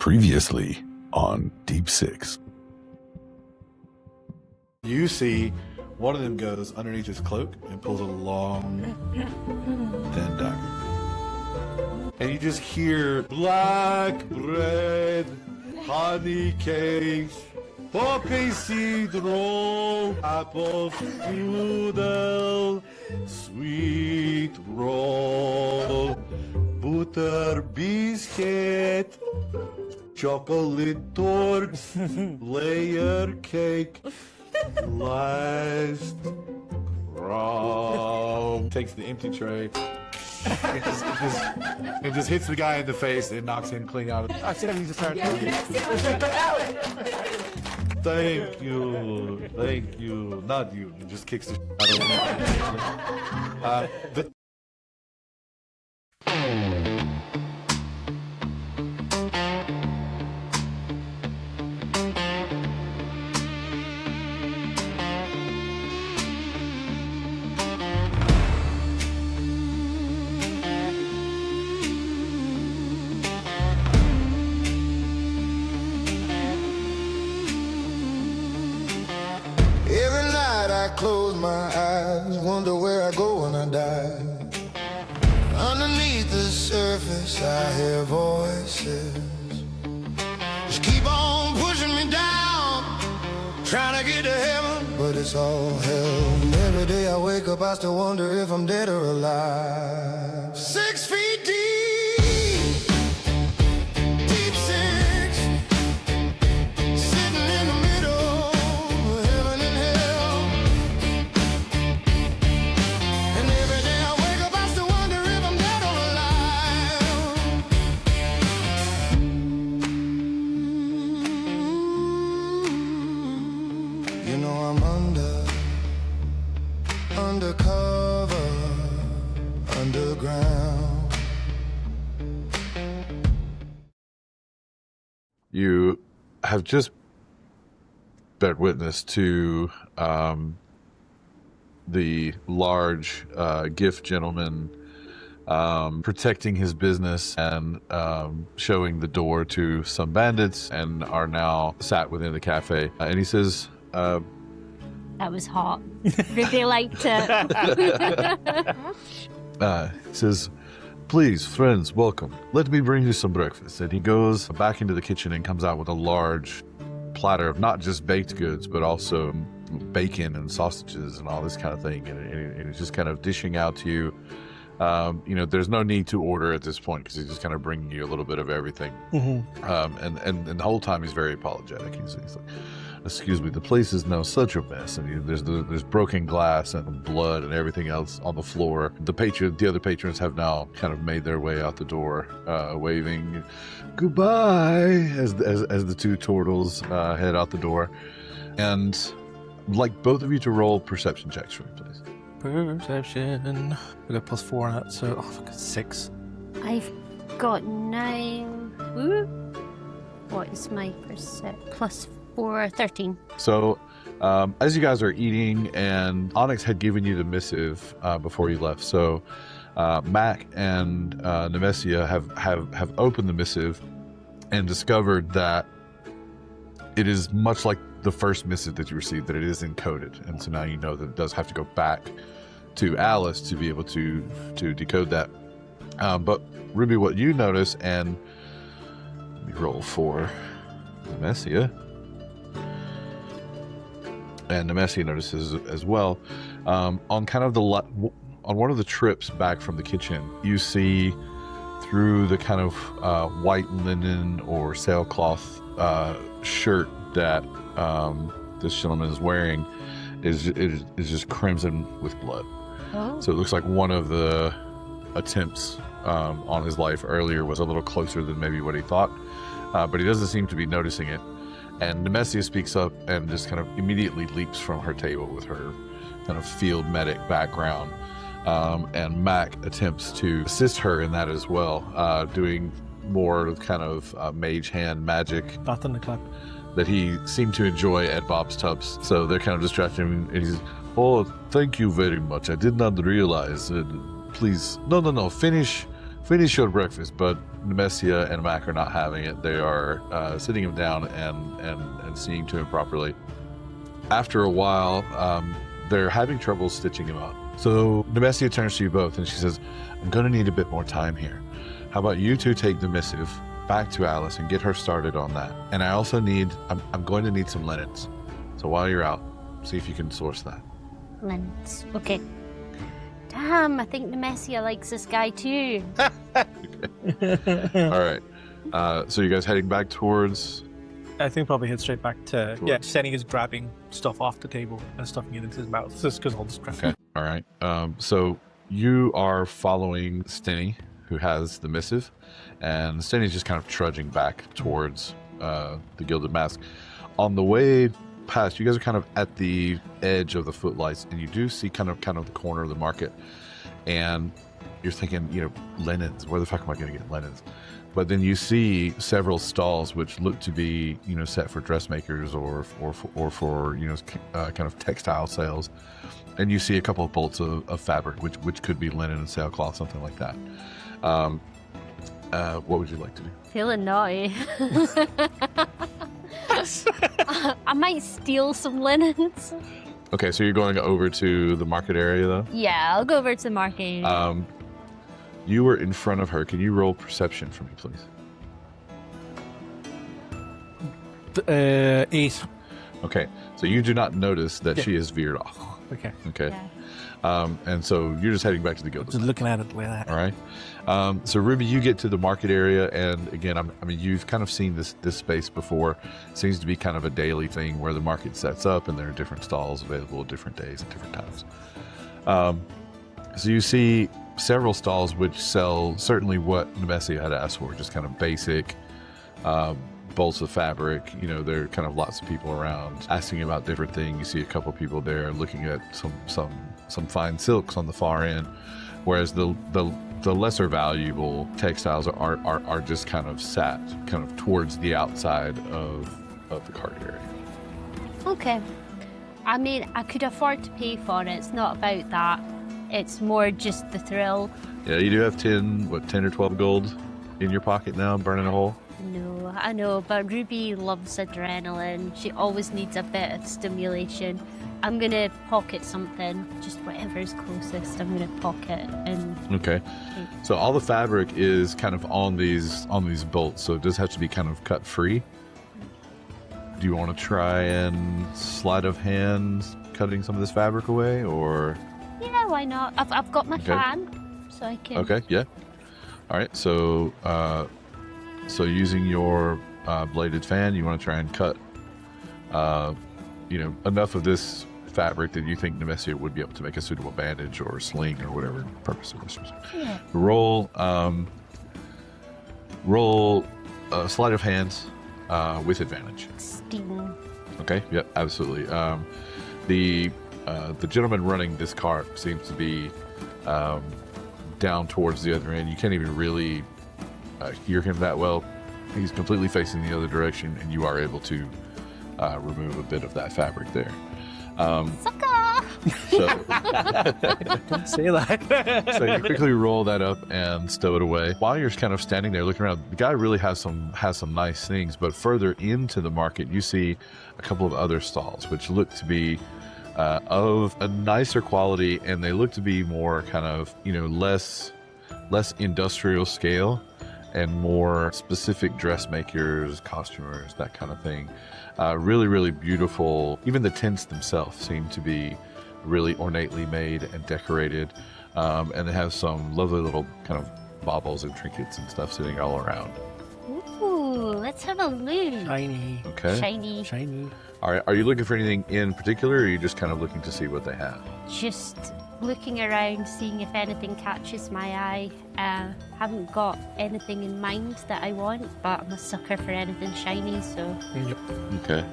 Previously on Deep Six. You see one of them goes underneath his cloak and pulls a long, thin dagger. And you just hear black bread, honey cakes, poppy seed roll, apple strudel, sweet roll, butter biscuit, chocolate torts, layer cake, sliced raw. Takes the empty tray and just hits the guy in the face and knocks him clean out. I said I need to start. Thank you. Not you. He just kicks the out of him. Close my eyes, wonder where I go when I die. Underneath the surface I hear voices just keep on pushing me down, trying to get to heaven, but it's all hell. And every day I wake up I still wonder if I'm dead or alive. 6 feet deep, deep six, sitting in the middle of heaven and hell. And every day I wake up I still wonder if I'm dead or alive. You know I'm undercover, underground. You have just bear witness to the large gift gentleman protecting his business and showing the door to some bandits, and are now sat within the cafe. And he says, that was hot. Ruby liked it. he says, "Please, friends, welcome. Let me bring you some breakfast." And he goes back into the kitchen and comes out with a large platter of not just baked goods, but also bacon and sausages and all this kind of thing. And he's just kind of dishing out to you. There's no need to order at this point because he's just kind of bringing you a little bit of everything. Mm-hmm. And the whole time he's very apologetic. He's like, "Excuse me, the place is now such a mess, and there's broken glass and blood and everything else on the floor. The other patrons have now kind of made their way out the door, waving goodbye as the two turtles head out the door. And like both of you to roll perception checks for me, please." Perception. We got +4 on it, so I got 6. I've got 9. Woo. What is my +4, 13. So, as you guys are eating, and Onyx had given you the missive before you left, so Mac and Nemessia have opened the missive and discovered that it is much like the first missive that you received, that it is encoded, and so now you know that it does have to go back to Alice to be able to decode that. But Ruby, what you notice, and let me roll for Nemessia. And Nemessia notices as well. On kind of on one of the trips back from the kitchen, you see through the kind of white linen or sailcloth shirt that this gentleman is wearing is just crimson with blood. Oh. So it looks like one of the attempts on his life earlier was a little closer than maybe what he thought, but he doesn't seem to be noticing it. And Nemessia speaks up and just kind of immediately leaps from her table with her kind of field medic background. And Mac attempts to assist her in that as well, doing more kind of mage hand magic. Bath in the club. That he seemed to enjoy at Bob's Tubs. So they're kind of distracting him. And he's, "Oh, thank you very much. I did not realize. Please, no. Finish finish your breakfast, but Nemessia and Mac are not having it. They are sitting him down and seeing to him properly. After a while, they're having trouble stitching him up. So Nemessia turns to you both and she says, I'm going to need a bit more time here. How about you two take the missive back to Alice and get her started on that. And I also I'm going to need some linens. So while you're out, see if you can source that. Linens. Okay. Damn, I think Nemessia likes this guy too. All right. So you guys heading back towards... I think probably head straight back to... Yeah, Stenny is grabbing stuff off the table and stuffing it into his mouth. Just because all this crap. Okay. All right. So you are following Stenny, who has the missive, and Stenny's just kind of trudging back towards the Gilded Mask. On the way past, you guys are kind of at the edge of the footlights, and you do see kind of the corner of the market, and you're thinking, linens. Where the fuck am I going to get linens? But then you see several stalls which look to be, set for dressmakers or for kind of textile sales, and you see a couple of bolts of fabric which could be linen and sailcloth, something like that. What would you like to do? Feeling naughty. I might steal some linens. Okay, so you're going over to the market area, though? Yeah, I'll go over to the market. You were in front of her. Can you roll perception for me, please? 8. Okay, so you do not notice that she is veered off. Okay. Okay. Yeah. And so you're just heading back to the guild. Just looking at it like that. All right. So Ruby, you get to the market area, and again, you've kind of seen this space before. It seems to be kind of a daily thing where the market sets up, and there are different stalls available at different days and different times. So you see several stalls which sell certainly what Nemessia had asked for, just kind of basic bolts of fabric. There are kind of lots of people around asking about different things. You see a couple people there looking at some fine silks on the far end, whereas the lesser valuable textiles are just kind of sat kind of towards the outside of the cart area. Okay. I could afford to pay for it. It's not about that. It's more just the thrill. Yeah, you do have 10 or 12 gold in your pocket now, burning a hole? No, I know, but Ruby loves adrenaline. She always needs a bit of stimulation. I'm going to pocket something, just whatever's closest. I'm going to pocket and... Okay. So all the fabric is kind of on these bolts, so it does have to be kind of cut free. Do you want to try and sleight of hand cutting some of this fabric away, or... Yeah, why not? I've got my fan, so I can... Okay, yeah. All right, so using your bladed fan, you want to try and cut, enough of this fabric that you think Nemessia would be able to make a suitable bandage or sling or whatever purpose it was. Yeah. Roll sleight of hands with advantage. Steam. Okay, yeah, absolutely. The gentleman running this cart seems to be down towards the other end. You can't even really hear him that well. He's completely facing the other direction, and you are able to remove a bit of that fabric there. Sucker! So, Don't say that. so you quickly roll that up and stow it away. While you're kind of standing there looking around, the guy really has some nice things. But further into the market, you see a couple of other stalls, which look to be of a nicer quality, and they look to be more kind of less industrial scale and more specific dressmakers, costumers, that kind of thing. Really, really beautiful. Even the tents themselves seem to be really ornately made and decorated, and they have some lovely little kind of baubles and trinkets and stuff sitting all around. Ooh, let's have a look. Shiny. Okay. Shiny. All right. Are you looking for anything in particular, or are you just kind of looking to see what they have? Just looking around, seeing if anything catches my eye. Haven't got anything in mind that I want, but I'm a sucker for anything shiny, so... Okay.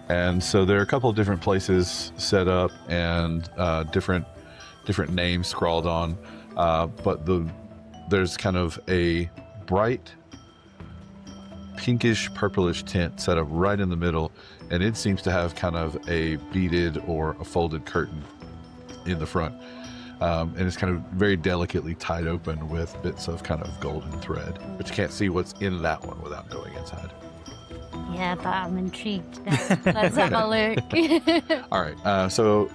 And so there are a couple of different places set up and different names scrawled on, but there's kind of a bright pinkish purplish tent set up right in the middle, and it seems to have kind of a beaded or a folded curtain in the front. and it's kind of very delicately tied open with bits of kind of golden thread. But you can't see what's in that one without going inside. Yeah, but I'm intrigued now. Let's have a look. All right. So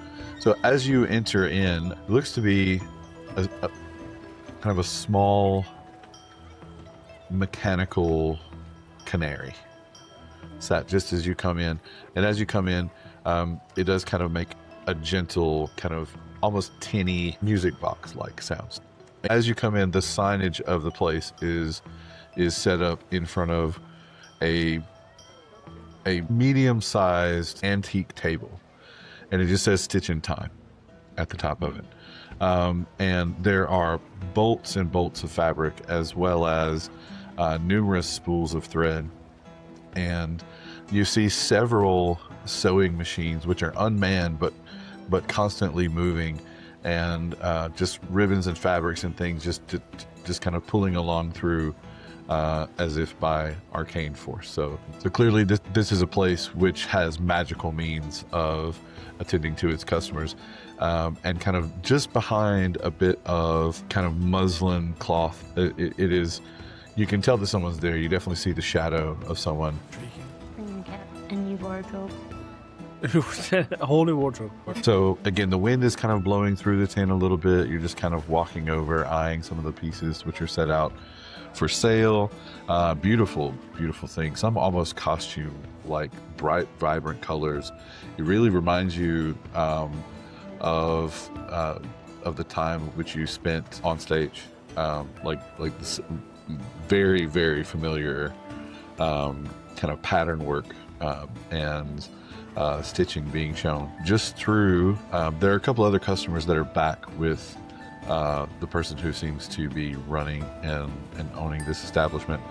as you enter in, it looks to be a kind of a small mechanical canary sat just as you come in. And as you come in, it does kind of make a gentle, kind of almost tinny music box like sounds. As you come in, the signage of the place is set up in front of a medium-sized antique table, and it just says Stitch in Time at the top of it. And there are bolts and bolts of fabric, as well as numerous spools of thread. And you see several sewing machines, which are unmanned but constantly moving, and just ribbons and fabrics and things just kind of pulling along through as if by arcane force. So clearly this is a place which has magical means of attending to its customers, and kind of just behind a bit of kind of muslin cloth, it is, you can tell that someone's there. You definitely see the shadow of someone. Get a new wardrobe. A whole new wardrobe. So again, the wind is kind of blowing through the tent a little bit. You're just kind of walking over, eyeing some of the pieces which are set out for sale. Beautiful, beautiful things. Some almost costume, like bright, vibrant colors. It really reminds you of the time which you spent on stage. Like this very, very familiar kind of pattern work and stitching being shown just through. There are a couple other customers that are back with the person who seems to be running and owning this establishment,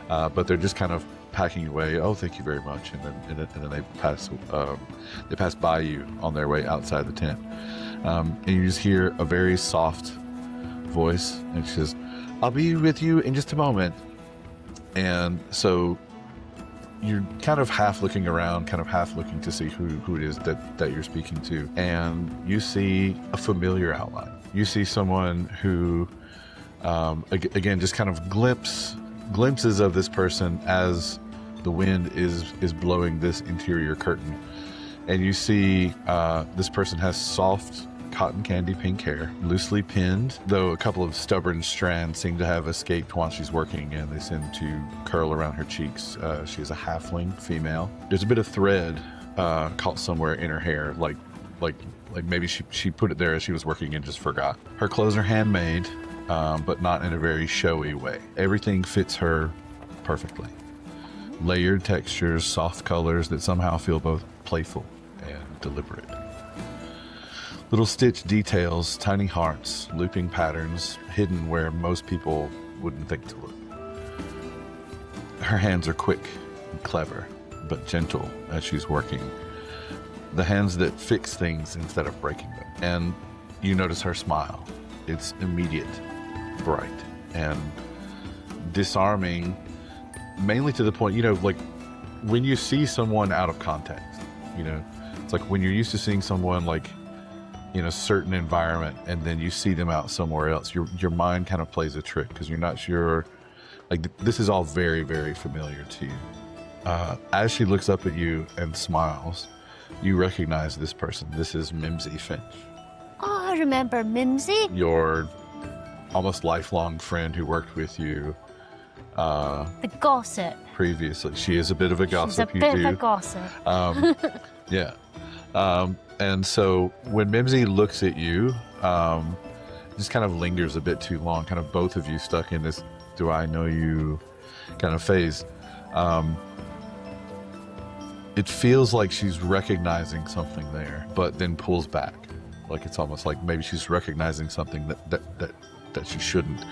but they're just kind of packing away. Oh, thank you very much, and then they pass by you on their way outside the tent, and you just hear a very soft voice, and she says, "I'll be with you in just a moment." And so you're kind of half looking around, kind of half looking to see who it is that you're speaking to, and you see a familiar outline. You see someone who, again, just kind of glimpses of this person as the wind is blowing this interior curtain. And you see this person has soft cotton candy pink hair, loosely pinned, though a couple of stubborn strands seem to have escaped while she's working, and they seem to curl around her cheeks. She is a halfling female. There's a bit of thread caught somewhere in her hair, like maybe she put it there as she was working and just forgot. Her clothes are handmade, but not in a very showy way. Everything fits her perfectly. Layered textures, soft colors that somehow feel both playful and deliberate. Little stitch details, tiny hearts, looping patterns, hidden where most people wouldn't think to look. Her hands are quick and clever, but gentle as she's working. The hands that fix things instead of breaking them. And you notice her smile. It's immediate, bright, and disarming, mainly to the point, like when you see someone out of context, it's like when you're used to seeing someone like in a certain environment, and then you see them out somewhere else, your mind kind of plays a trick because you're not sure. Like, this is all very, very familiar to you. As she looks up at you and smiles, you recognize this person. This is Mimsy Finch. Oh, I remember Mimsy. Your almost lifelong friend who worked with you. The gossip. Previously. She is a bit of a gossip. She's a bit of a gossip. Yeah. And so when Mimsy looks at you, just kind of lingers a bit too long, kind of both of you stuck in this do I know you kind of phase. It feels like she's recognizing something there, but then pulls back. Like it's almost like maybe she's recognizing something that she shouldn't.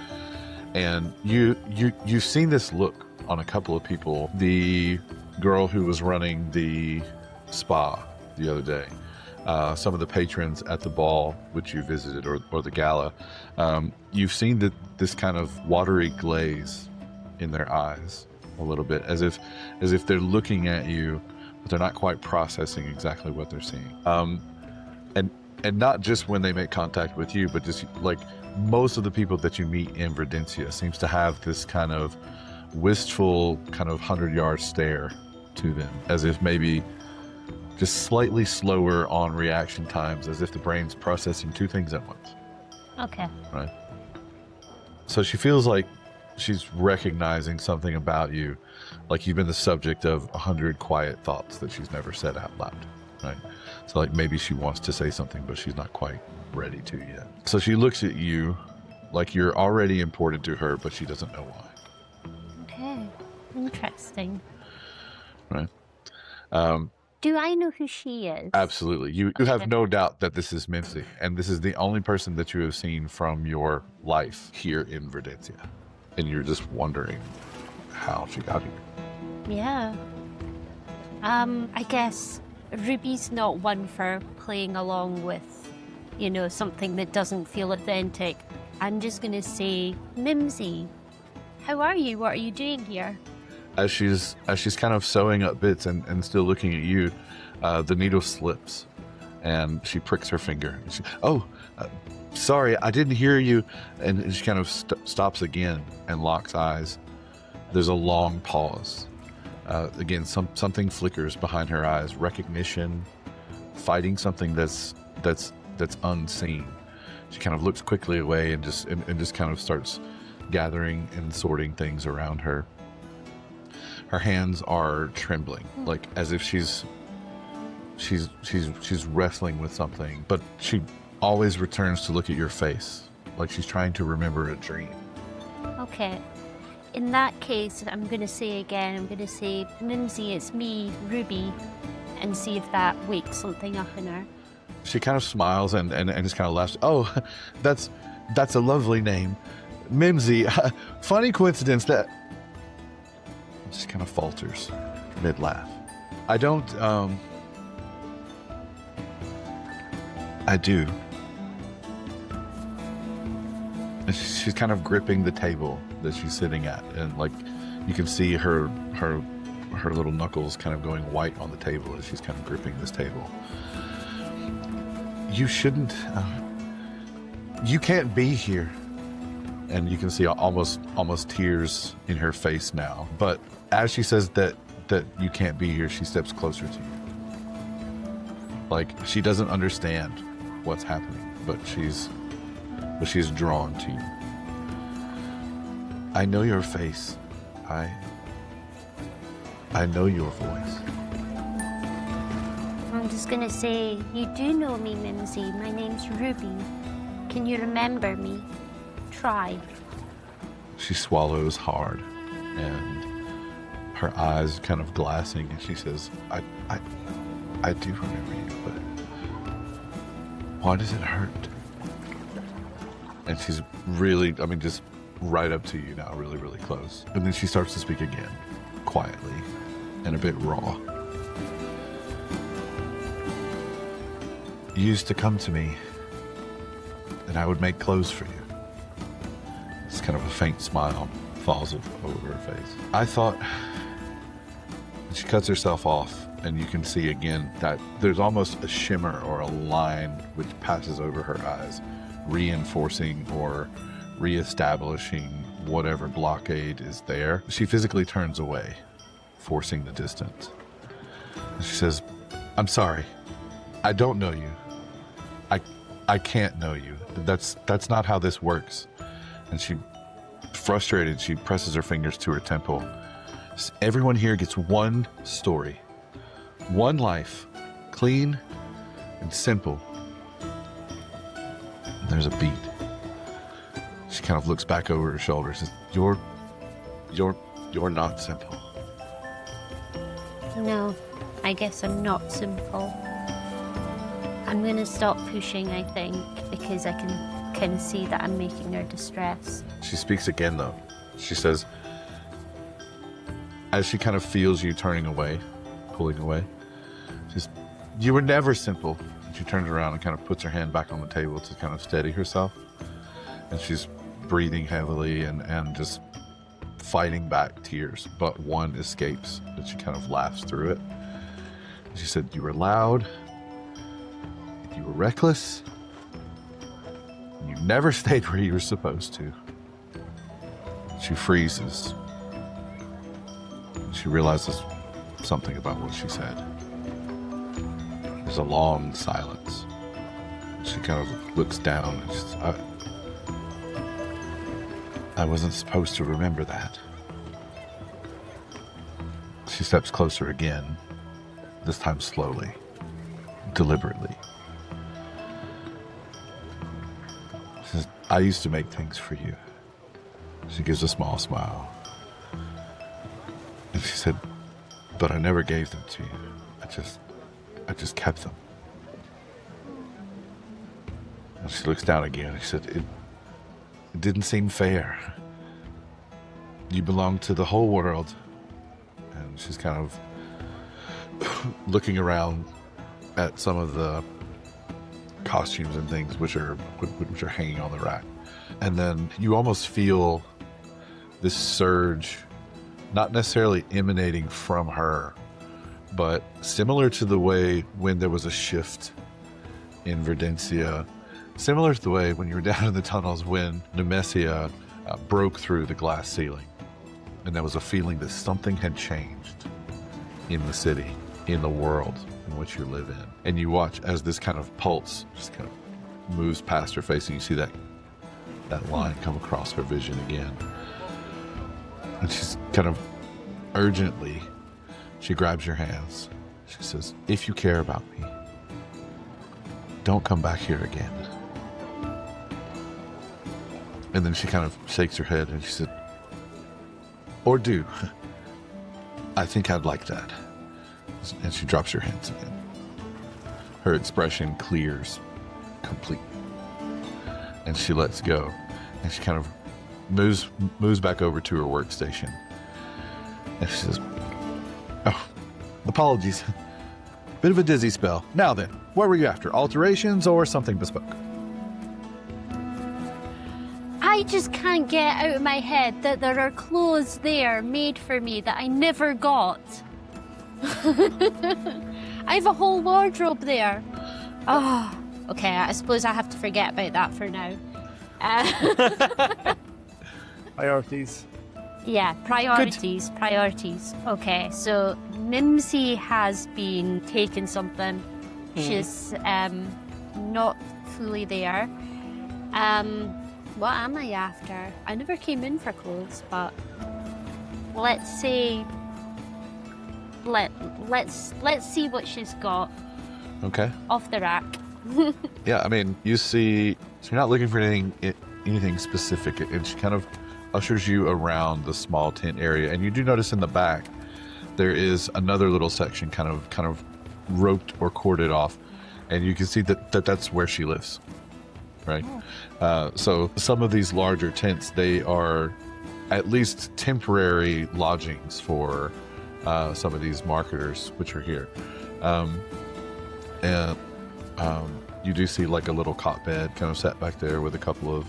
And you've seen this look on a couple of people. The girl who was running the spa the other day, some of the patrons at the ball which you visited, or the gala, you've seen this kind of watery glaze in their eyes a little bit, as if they're looking at you, but they're not quite processing exactly what they're seeing. And And not just when they make contact with you, but just like most of the people that you meet in Verdencia seems to have this kind of wistful, kind of 100-yard stare to them, as if maybe just slightly slower on reaction times, as if the brain's processing two things at once. Okay. Right? So she feels like she's recognizing something about you, like you've been the subject of 100 quiet thoughts that she's never said out loud, right? So like maybe she wants to say something, but she's not quite ready to yet. So she looks at you like you're already important to her, but she doesn't know why. Okay. Interesting. Right? Do I know who she is? Absolutely. You have no doubt that this is Nemessia, and this is the only person that you have seen from your life here in Verdencia. And you're just wondering how she got here. Yeah. I guess Ruby's not one for playing along with, something that doesn't feel authentic. I'm just going to say, Mimsy, how are you? What are you doing here? As she's kind of sewing up bits and still looking at you, the needle slips, and she pricks her finger. And she, sorry, I didn't hear you. And she kind of stops again and locks eyes. There's a long pause. Again, something flickers behind her eyes. Recognition, fighting something that's unseen. She kind of looks quickly away and just kind of starts gathering and sorting things around her. Her hands are trembling, like as if she's wrestling with something, but she always returns to look at your face, like she's trying to remember a dream. Okay. In that case, I'm going to say, Mimsy, it's me, Ruby, and see if that wakes something up in her. She kind of smiles and just kind of laughs. Oh, that's a lovely name. Mimsy. Funny coincidence that... Just kind of falters mid-laugh. I don't, I do. And she's kind of gripping the table that she's sitting at, and like you can see her little knuckles kind of going white on the table as she's kind of gripping this table. You shouldn't, you can't be here. And you can see almost tears in her face now. But as she says that you can't be here, she steps closer to you. Like she doesn't understand what's happening, but she's drawn to you. I know your face. I know your voice. I'm just gonna say, you do know me, Mimsy. My name's Ruby. Can you remember me? Try. She swallows hard, and her eyes kind of glassing, and she says, I do remember you, but why does it hurt? And she's really, just right up to you now, really, really close. And then she starts to speak again, quietly, and a bit raw. You used to come to me, and I would make clothes for you. It's kind of a faint smile falls over her face. I thought... She cuts herself off, and you can see again that there's almost a shimmer or a line which passes over her eyes, reinforcing or reestablishing whatever blockade is there. She physically turns away, forcing the distance. And she says, I'm sorry. I don't know you. I can't know you. That's not how this works. And she, frustrated, she presses her fingers to her temple. Everyone here gets one story, one life, clean and simple. And there's a beat. She kind of looks back over her shoulder and says, You're not simple. No, I guess I'm not simple. I'm gonna stop pushing, I think, because I can kind of see that I'm making her distress. She speaks again, though. She says, as she kind of feels you turning away, pulling away, she says, you were never simple. And she turns around and kind of puts her hand back on the table to kind of steady herself. And she's breathing heavily and just fighting back tears, but one escapes, and she kind of laughs through it. And she said, you were loud, You were reckless. You never stayed where you were supposed to. She freezes. She realizes something about what she said. There's a long silence. She kind of looks down and says, I wasn't supposed to remember that. She steps closer again, this time slowly, deliberately. She says, I used to make things for you. She gives a small smile. And she said, but I never gave them to you. I just kept them. And she looks down again and she said, it didn't seem fair. You belong to the whole world. And she's kind of looking around at some of the costumes and things which are hanging on the rack. And then you almost feel this surge, not necessarily emanating from her, but similar to the way when there was a shift in Verdencia, similar to the way when you were down in the tunnels when Nemessia broke through the glass ceiling. And there was a feeling that something had changed in the city, in the world in which you live in. And you watch as this kind of pulse just kind of moves past her face, and you see that line come across her vision again. And she's kind of urgently, she grabs your hands. She says, if you care about me, don't come back here again. And then she kind of shakes her head and she said, or do. I think I'd like that. And she drops her hands again. Her expression clears completely. And she lets go. And she kind of moves back over to her workstation. And she says, oh, apologies. Bit of a dizzy spell. Now then, what were you after? Alterations or something bespoke? I just can't get out of my head that there are clothes there made for me that I never got. I have a whole wardrobe there. Oh, okay, I suppose I have to forget about that for now. Priorities. Yeah, priorities. Okay, so Nimsy has been taking something. She's not fully there. What am I after? I never came in for clothes, but let's say let's see what she's got. Okay. Off the rack. Yeah, I mean, you see, so you're not looking for anything specific, and she kind of ushers you around the small tent area, and you do notice in the back there is another little section kind of roped or corded off, and you can see that's where she lives, right? So some of these larger tents, they are at least temporary lodgings for some of these marketers which are here, and you do see like a little cot bed kind of set back there with a couple of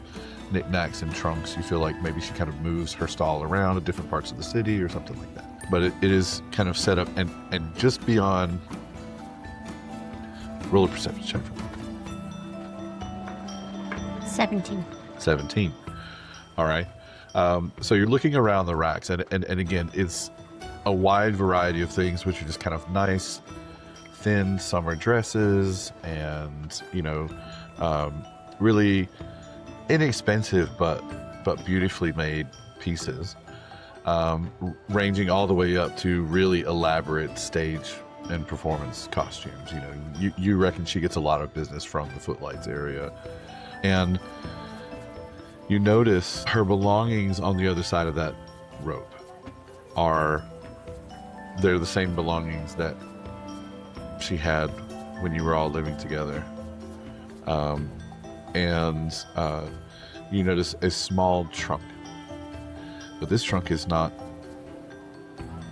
knickknacks and trunks. You feel like maybe she kind of moves her stall around at different parts of the city or something like that. But it is kind of set up and just beyond. Roll a perception check for me. 17. All right. So you're looking around the racks, and again, it's a wide variety of things which are just kind of nice, thin summer dresses, and really inexpensive but beautifully made pieces, ranging all the way up to really elaborate stage and performance costumes. You reckon she gets a lot of business from the Footlights area, and you notice her belongings on the other side of that rope they're the same belongings that she had when you were all living together. And you notice a small trunk, but this trunk is not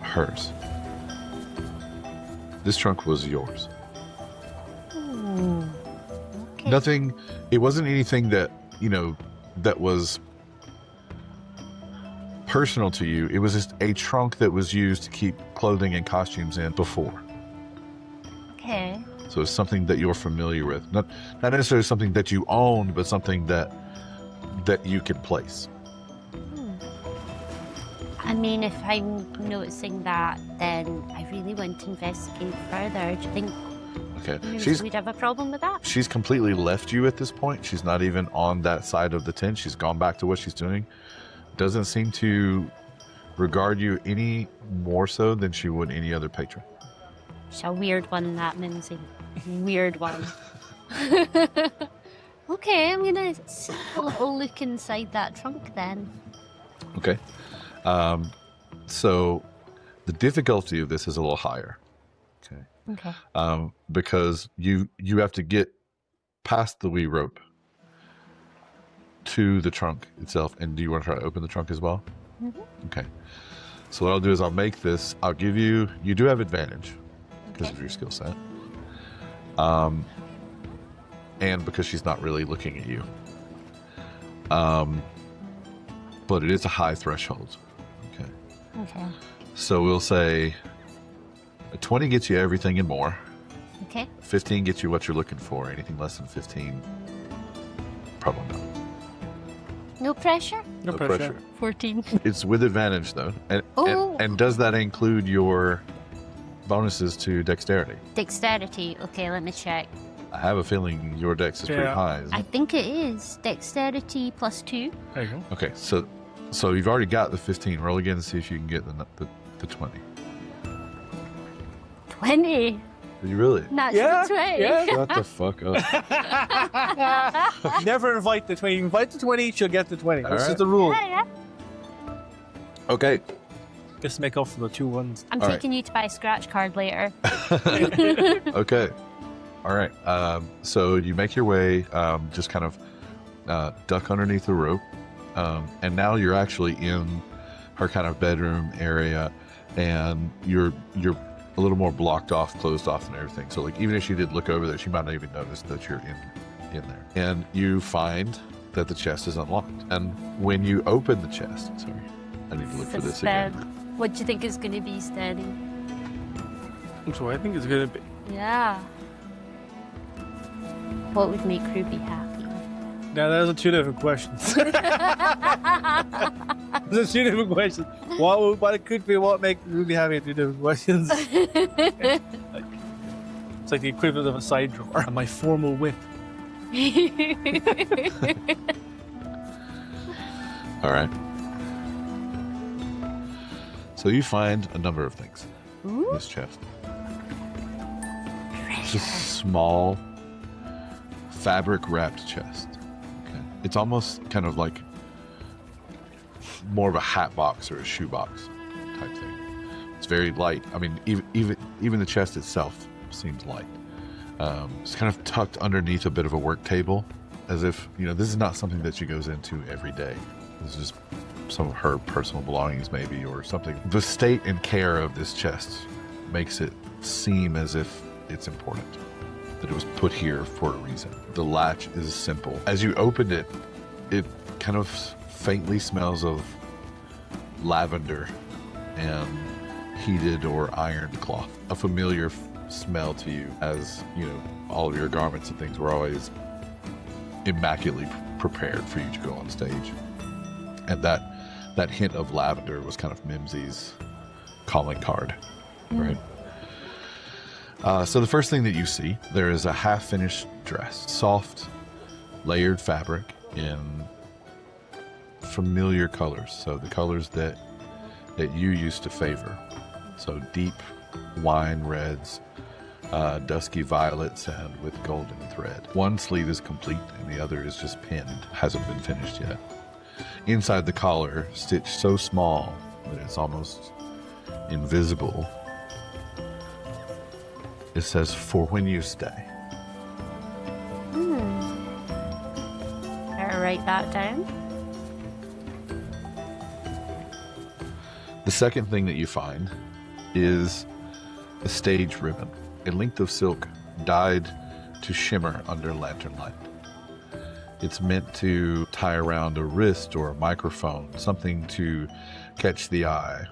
hers. This trunk was yours. Ooh, okay. Nothing, it wasn't anything that, that was personal to you. It was just a trunk that was used to keep clothing and costumes in before. Okay. So it's something that you're familiar with. Not necessarily something that you own, but something that you can place. I mean, if I'm noticing that, then I really want to investigate further. Do you think Okay. we'd have a problem with that? She's completely left you at this point. She's not even on that side of the tent. She's gone back to what she's doing. Doesn't seem to regard you any more so than she would any other patron. She's a weird one, that Mimsy. Weird one. Okay, I'm gonna take a little look inside that trunk then. Okay. So the difficulty of this is a little higher. Okay. Okay. Because you have to get past the wee rope to the trunk itself. And do you want to try to open the trunk as well? Mm-hmm. Okay. So what I'll do is I'll make this. I'll give you. You do have advantage because Okay. of your skill set. And because she's not really looking at you. But it is a high threshold. Okay. Okay. So we'll say a 20 gets you everything and more. Okay. 15 gets you what you're looking for. Anything less than 15, probably not. No pressure? No pressure. 14. It's with advantage though. Oh. And does that include your bonuses to dexterity? Dexterity. Okay, let me check. I have a feeling your dex is pretty Yeah. high. Isn't I it? think it is. Dexterity +2. There you go. Okay, so you've already got the 15. Roll again and see if you can get the 20. 20. Did you really? Natural Yeah, 20. yeah. Shut the fuck up. Never invite the 20. Invite the 20, she'll get the 20. This is Alright. the rule. Yeah. Okay. Just make up for the 2 ones. I'm All right. taking you to buy a scratch card later. Okay. All right. So you make your way, just kind of duck underneath the rope, and now you're actually in her kind of bedroom area, and you're a little more blocked off, closed off, and everything. So like even if she did look over there, she might not even notice that you're in there. And you find that the chest is unlocked. And when you open the chest, sorry, I need to look for this again. What do you think is going to be, Stenny? So I think it's going to be... Yeah. What would make Ruby happy? Now, those are 2 different questions. Those are 2 different questions. What it could be, what make Ruby happy, 2 different questions. It's like the equivalent of a side drawer. And my formal whip. All right. So you find a number of things in this chest. It's a small fabric-wrapped chest. Okay. It's almost kind of like more of a hat box or a shoe box type thing. It's very light. I mean, even the chest itself seems light. It's kind of tucked underneath a bit of a work table, as if, this is not something that she goes into every day. This is just some of her personal belongings, maybe, or something. The state and care of this chest makes it seem as if it's important, that it was put here for a reason. The latch is simple. As you opened it, it kind of faintly smells of lavender and heated or ironed cloth. A familiar smell to you, as all of your garments and things were always immaculately prepared for you to go on stage. And that hint of lavender was kind of Mimsy's calling card, right? So the first thing that you see, there is a half-finished dress, soft, layered fabric in familiar colors. So the colors that you used to favor. So deep wine reds, dusky violets, and with golden thread. One sleeve is complete, and the other is just pinned, hasn't been finished yet. Inside the collar, stitched so small that it's almost invisible, it says, "For when you stay." Better write that down. The second thing that you find is a stage ribbon, a length of silk dyed to shimmer under lantern light. It's meant to tie around a wrist or a microphone, something to catch the eye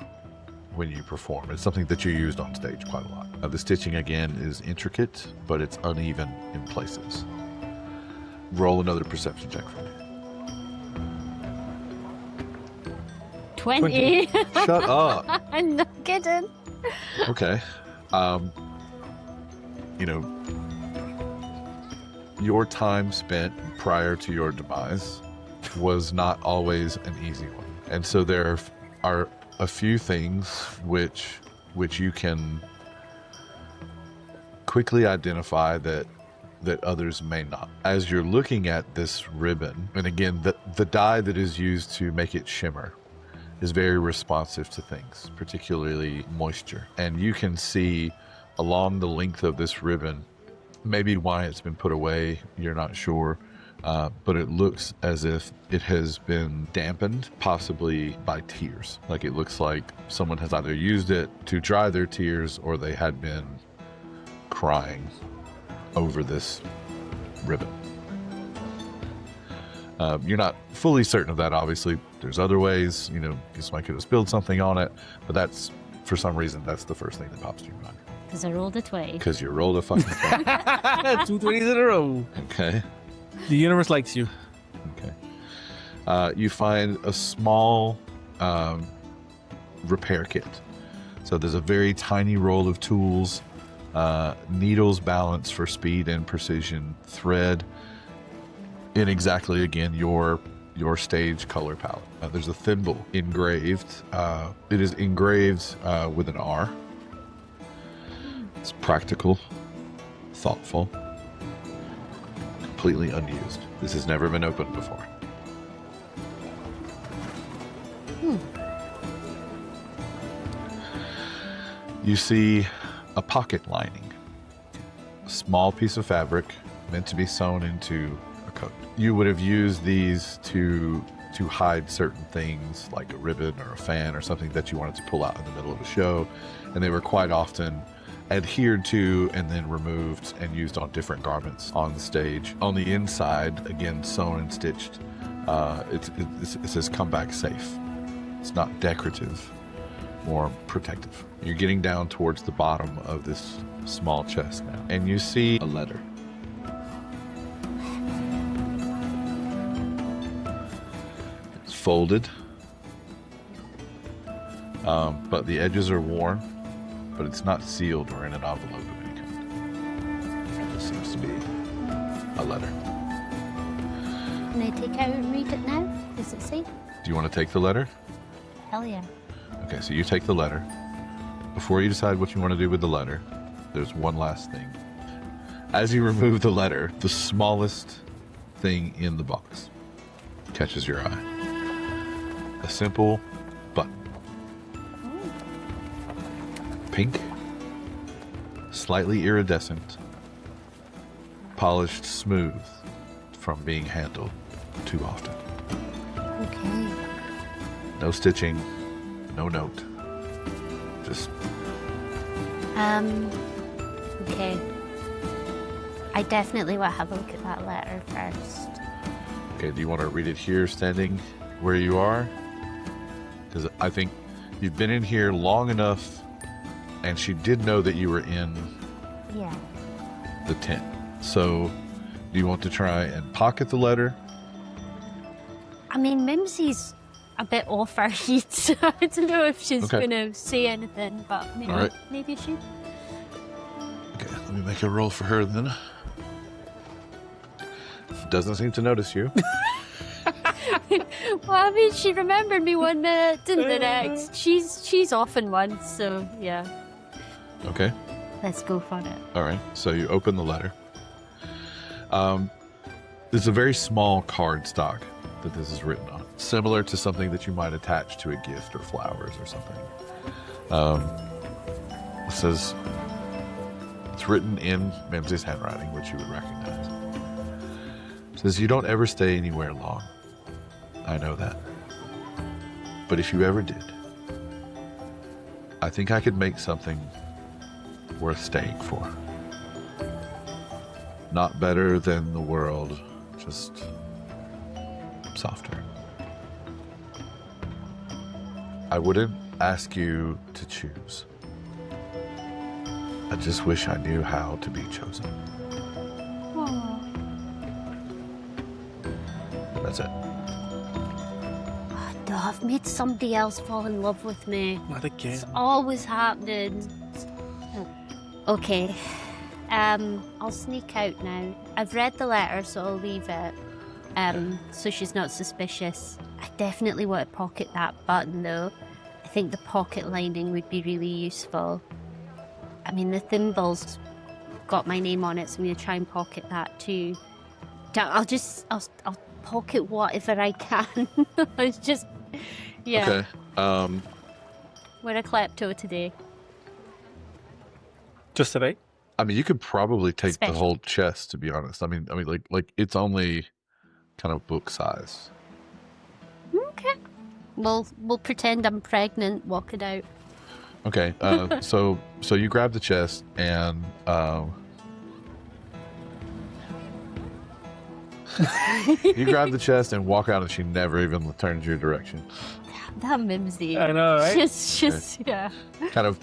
when you perform. It's something that you used on stage quite a lot. The stitching, again, is intricate, but it's uneven in places. Roll another perception check for me. 20. Shut up. I'm not kidding. Okay. You know, your time spent prior to your demise was not always an easy one. And so there are a few things which you can quickly identify that others may not. As you're looking at this ribbon, and again, the dye that is used to make it shimmer is very responsive to things, particularly moisture. And you can see along the length of this ribbon, maybe why it's been put away, you're not sure, but it looks as if it has been dampened, possibly by tears. Like it looks like someone has either used it to dry their tears or they had been crying over this ribbon. You're not fully certain of that, obviously. There's other ways, you know, somebody could have spilled something on it, but that's, for some reason, that's the first thing that pops to your mind. Because I rolled a 20. Because you rolled a fucking 20. 2 20s in a row. Okay. The universe likes you. Okay. You find a small repair kit. So there's a very tiny roll of tools, needles balanced for speed and precision, thread in exactly, again, your stage color palette. There's a thimble engraved. It is engraved with an R. It's practical, thoughtful, completely unused. This has never been opened before. You see a pocket lining, a small piece of fabric meant to be sewn into a coat. You would have used these to hide certain things like a ribbon or a fan or something that you wanted to pull out in the middle of a show, and they were quite often adhered to and then removed and used on different garments on the stage. On the inside, again, sewn and stitched, it says "Come back safe." It's not decorative, more protective. You're getting down towards the bottom of this small chest now, and you see a letter. It's folded, but the edges are worn, but it's not sealed or in an envelope of any kind. It seems to be a letter. Can I take it out and read it now? Does it say? Do you want to take the letter? Hell yeah. Okay, so you take the letter. Before you decide what you want to do with the letter, there's one last thing. As you remove the letter, the smallest thing in the box catches your eye. A simple button. Pink, slightly iridescent, polished smooth from being handled too often. Okay. No stitching, no note. Just Okay. I definitely want to have a look at that letter first. okay. Do you want to read it here, standing where you are? Because I think you've been in here long enough, and she did know that you were in Yeah. the tent. So, do you want to try and pocket the letter? I mean, Mimsy's a bit off her heat, so I don't know if she's Okay. going to say anything, but maybe, All right. maybe she. Okay, let me make a roll for her then. Doesn't seem to notice you. Well, I mean, she remembered me one minute, didn't the next? She's off in one, so yeah. Okay. Let's go for it. All right. So you open the letter. It's a very small card stock that this is written on, similar to something that you might attach to a gift or flowers or something. It says it's written in Mimsy's handwriting, which you would recognize. It says, "You don't ever stay anywhere long. I know that. But if you ever did, I think I could make something worth staying for. Not better than the world, just softer. I wouldn't ask you to choose. I just wish I knew how to be chosen. Aw. That's it. Oh, no, I've made somebody else fall in love with me. Not again. It's always happening. Okay. I'll sneak out now. I've read the letter, so I'll leave it. So she's not suspicious. I definitely want to pocket that button, though. I think the pocket lining would be really useful. I mean, the thimbles got my name on it, so I'm going to try and pocket that too. I'll pocket whatever I can. It's just, yeah. Okay. We're a klepto today. Just today? I mean, you could probably take Special. the whole chest, to be honest. I mean, like it's only kind of book size. Okay. We'll pretend I'm pregnant, walk it out. Okay. So you grab the chest and you grab the chest and walk out, and she never even turns your direction. That Mimsy. I know, right? Just yeah. Kind of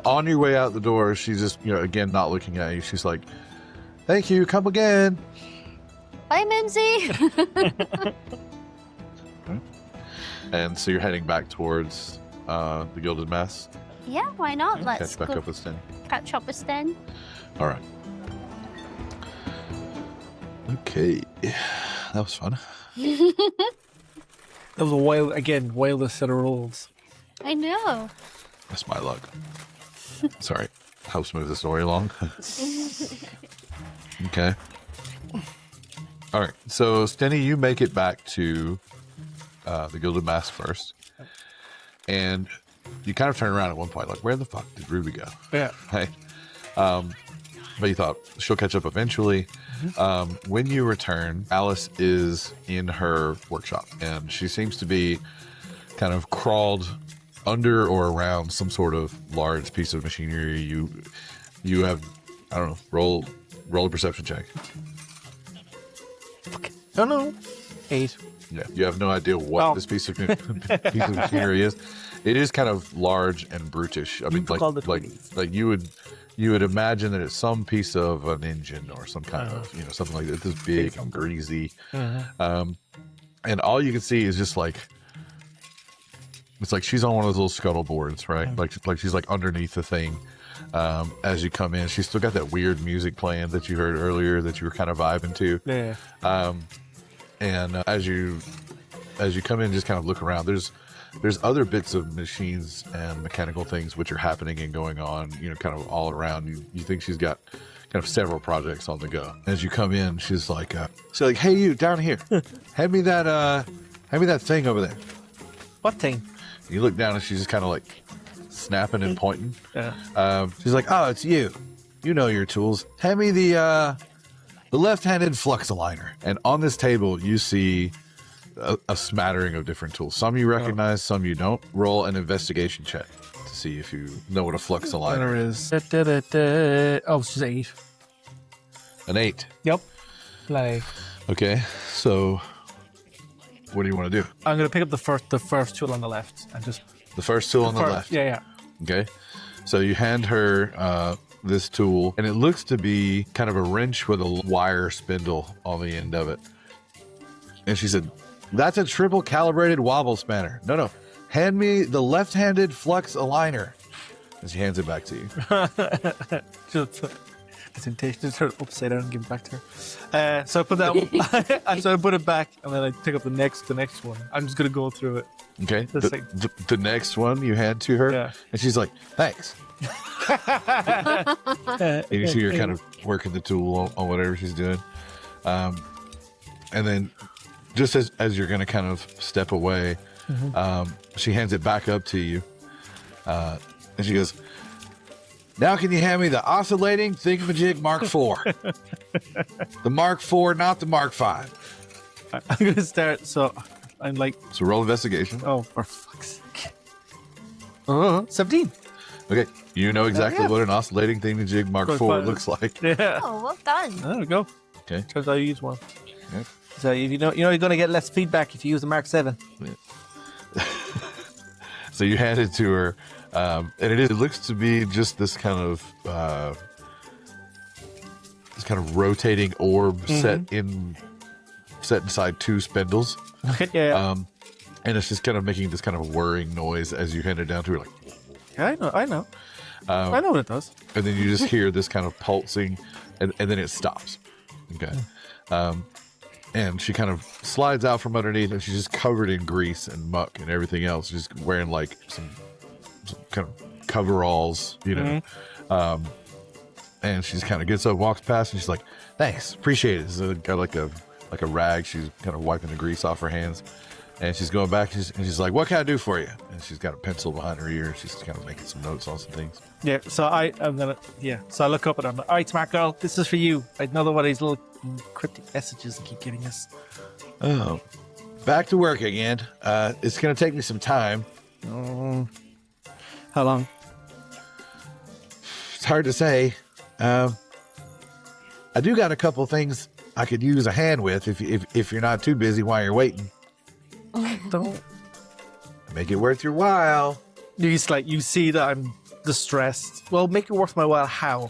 on your way out the door, she's just, again, not looking at you. She's like, "Thank you, come again." Bye, Mimsy. And so you're heading back towards the Gilded Mass. Yeah, why not? Let's Catch back go up with Stenny. catch up with Sten. All right. Okay, that was fun. That was a wildest set of rolls. I know. That's my luck. Sorry, helps move the story along. Okay. All right. So, Stenny, you make it back to the Gilded Mask first, and you kind of turn around at one point, like, "Where the fuck did Ruby go?" Yeah. Hey. But you thought she'll catch up eventually. When you return, Alice is in her workshop, and she seems to be kind of crawled under or around some sort of large piece of machinery. You have, I don't know, roll a perception check. Oh no. 8. Yeah, you have no idea what this piece of machinery is. It is kind of large and brutish. I mean, like you would imagine that it's some piece of an engine or some kind of something like that. This big and greasy, and all you can see is just like it's like she's on one of those little scuttle boards, right? Like she's like underneath the thing. As you come in, she's still got that weird music playing that you heard earlier that you were kind of vibing to. Yeah. And as you come in, just kind of look around. There's other bits of machines and mechanical things which are happening and going on, kind of all around. You think she's got kind of several projects on the go. As you come in, she's like, "Hey, you down here, hand me that thing over there." What thing? You look down, and she's just kind of like snapping and pointing. Yeah. She's like, "Oh, it's you. You know your tools. Hand me the left-handed flux aligner." And on this table, you see a smattering of different tools. Some you recognize, some you don't. Roll an investigation check to see if you know what a flux aligner is. Oh, it's just 8. An 8. Yep. Okay, so what do you want to do? I'm gonna pick up the first tool on the left and just The first tool on the left. Yeah. Okay, so you hand her this tool, and it looks to be kind of a wrench with a wire spindle on the end of it. And she said, "That's a triple calibrated wobble spanner. No, hand me the left-handed flux aligner." And she hands it back to you. Just the temptation to turn it upside down and give it back to her. So I put that one, so I put it back, and then I pick up the next one. I'm just gonna go through it. Okay, This thing. the next one you hand to her, Yeah. and she's like, "Thanks." And you see her kind of working the tool on whatever she's doing. And then just as you're going to kind of step away, she hands it back up to you. And she goes, "Now can you hand me the oscillating thingamajig Mark IV? The Mark IV, not the Mark V." I'm gonna start. So I'm like, So roll investigation. oh, for fuck's sake. 17. Okay, you know exactly Yeah. what an oscillating thingamajig Mark Good IV fun. looks like. Yeah. Oh, well done. There we go. Okay. Turns out I use one. Yep. So if you're going to get less feedback if you use the Mark 7. So you hand it to her, and it looks to be just this kind of rotating orb set inside two spindles. Okay, yeah. And it's just kind of making this kind of whirring noise as you hand it down to her, like. Yeah, I know. I know what it does. And then you just hear this kind of pulsing, and then it stops. Okay. And she kind of slides out from underneath, and she's just covered in grease and muck and everything else, just wearing like some kind of coveralls, you know. And she just kind of gets up, walks past, and she's like, "Thanks, appreciate it." So got like a rag. She's kind of wiping the grease off her hands. And she's going back, and she's like, "What can I do for you?" And she's got a pencil behind her ear. She's kind of making some notes on some things. Yeah, so So I look up at her. I'm like, "All right, smart girl, this is for you." I know what these little cryptic messages keep giving us. Oh, back to work again. It's going to take me some time. How long? It's hard to say. I do got a couple things I could use a hand with if you're not too busy while you're waiting. Don't. Make it worth your while. He's like, you see that I'm distressed. Well, make it worth my while. How?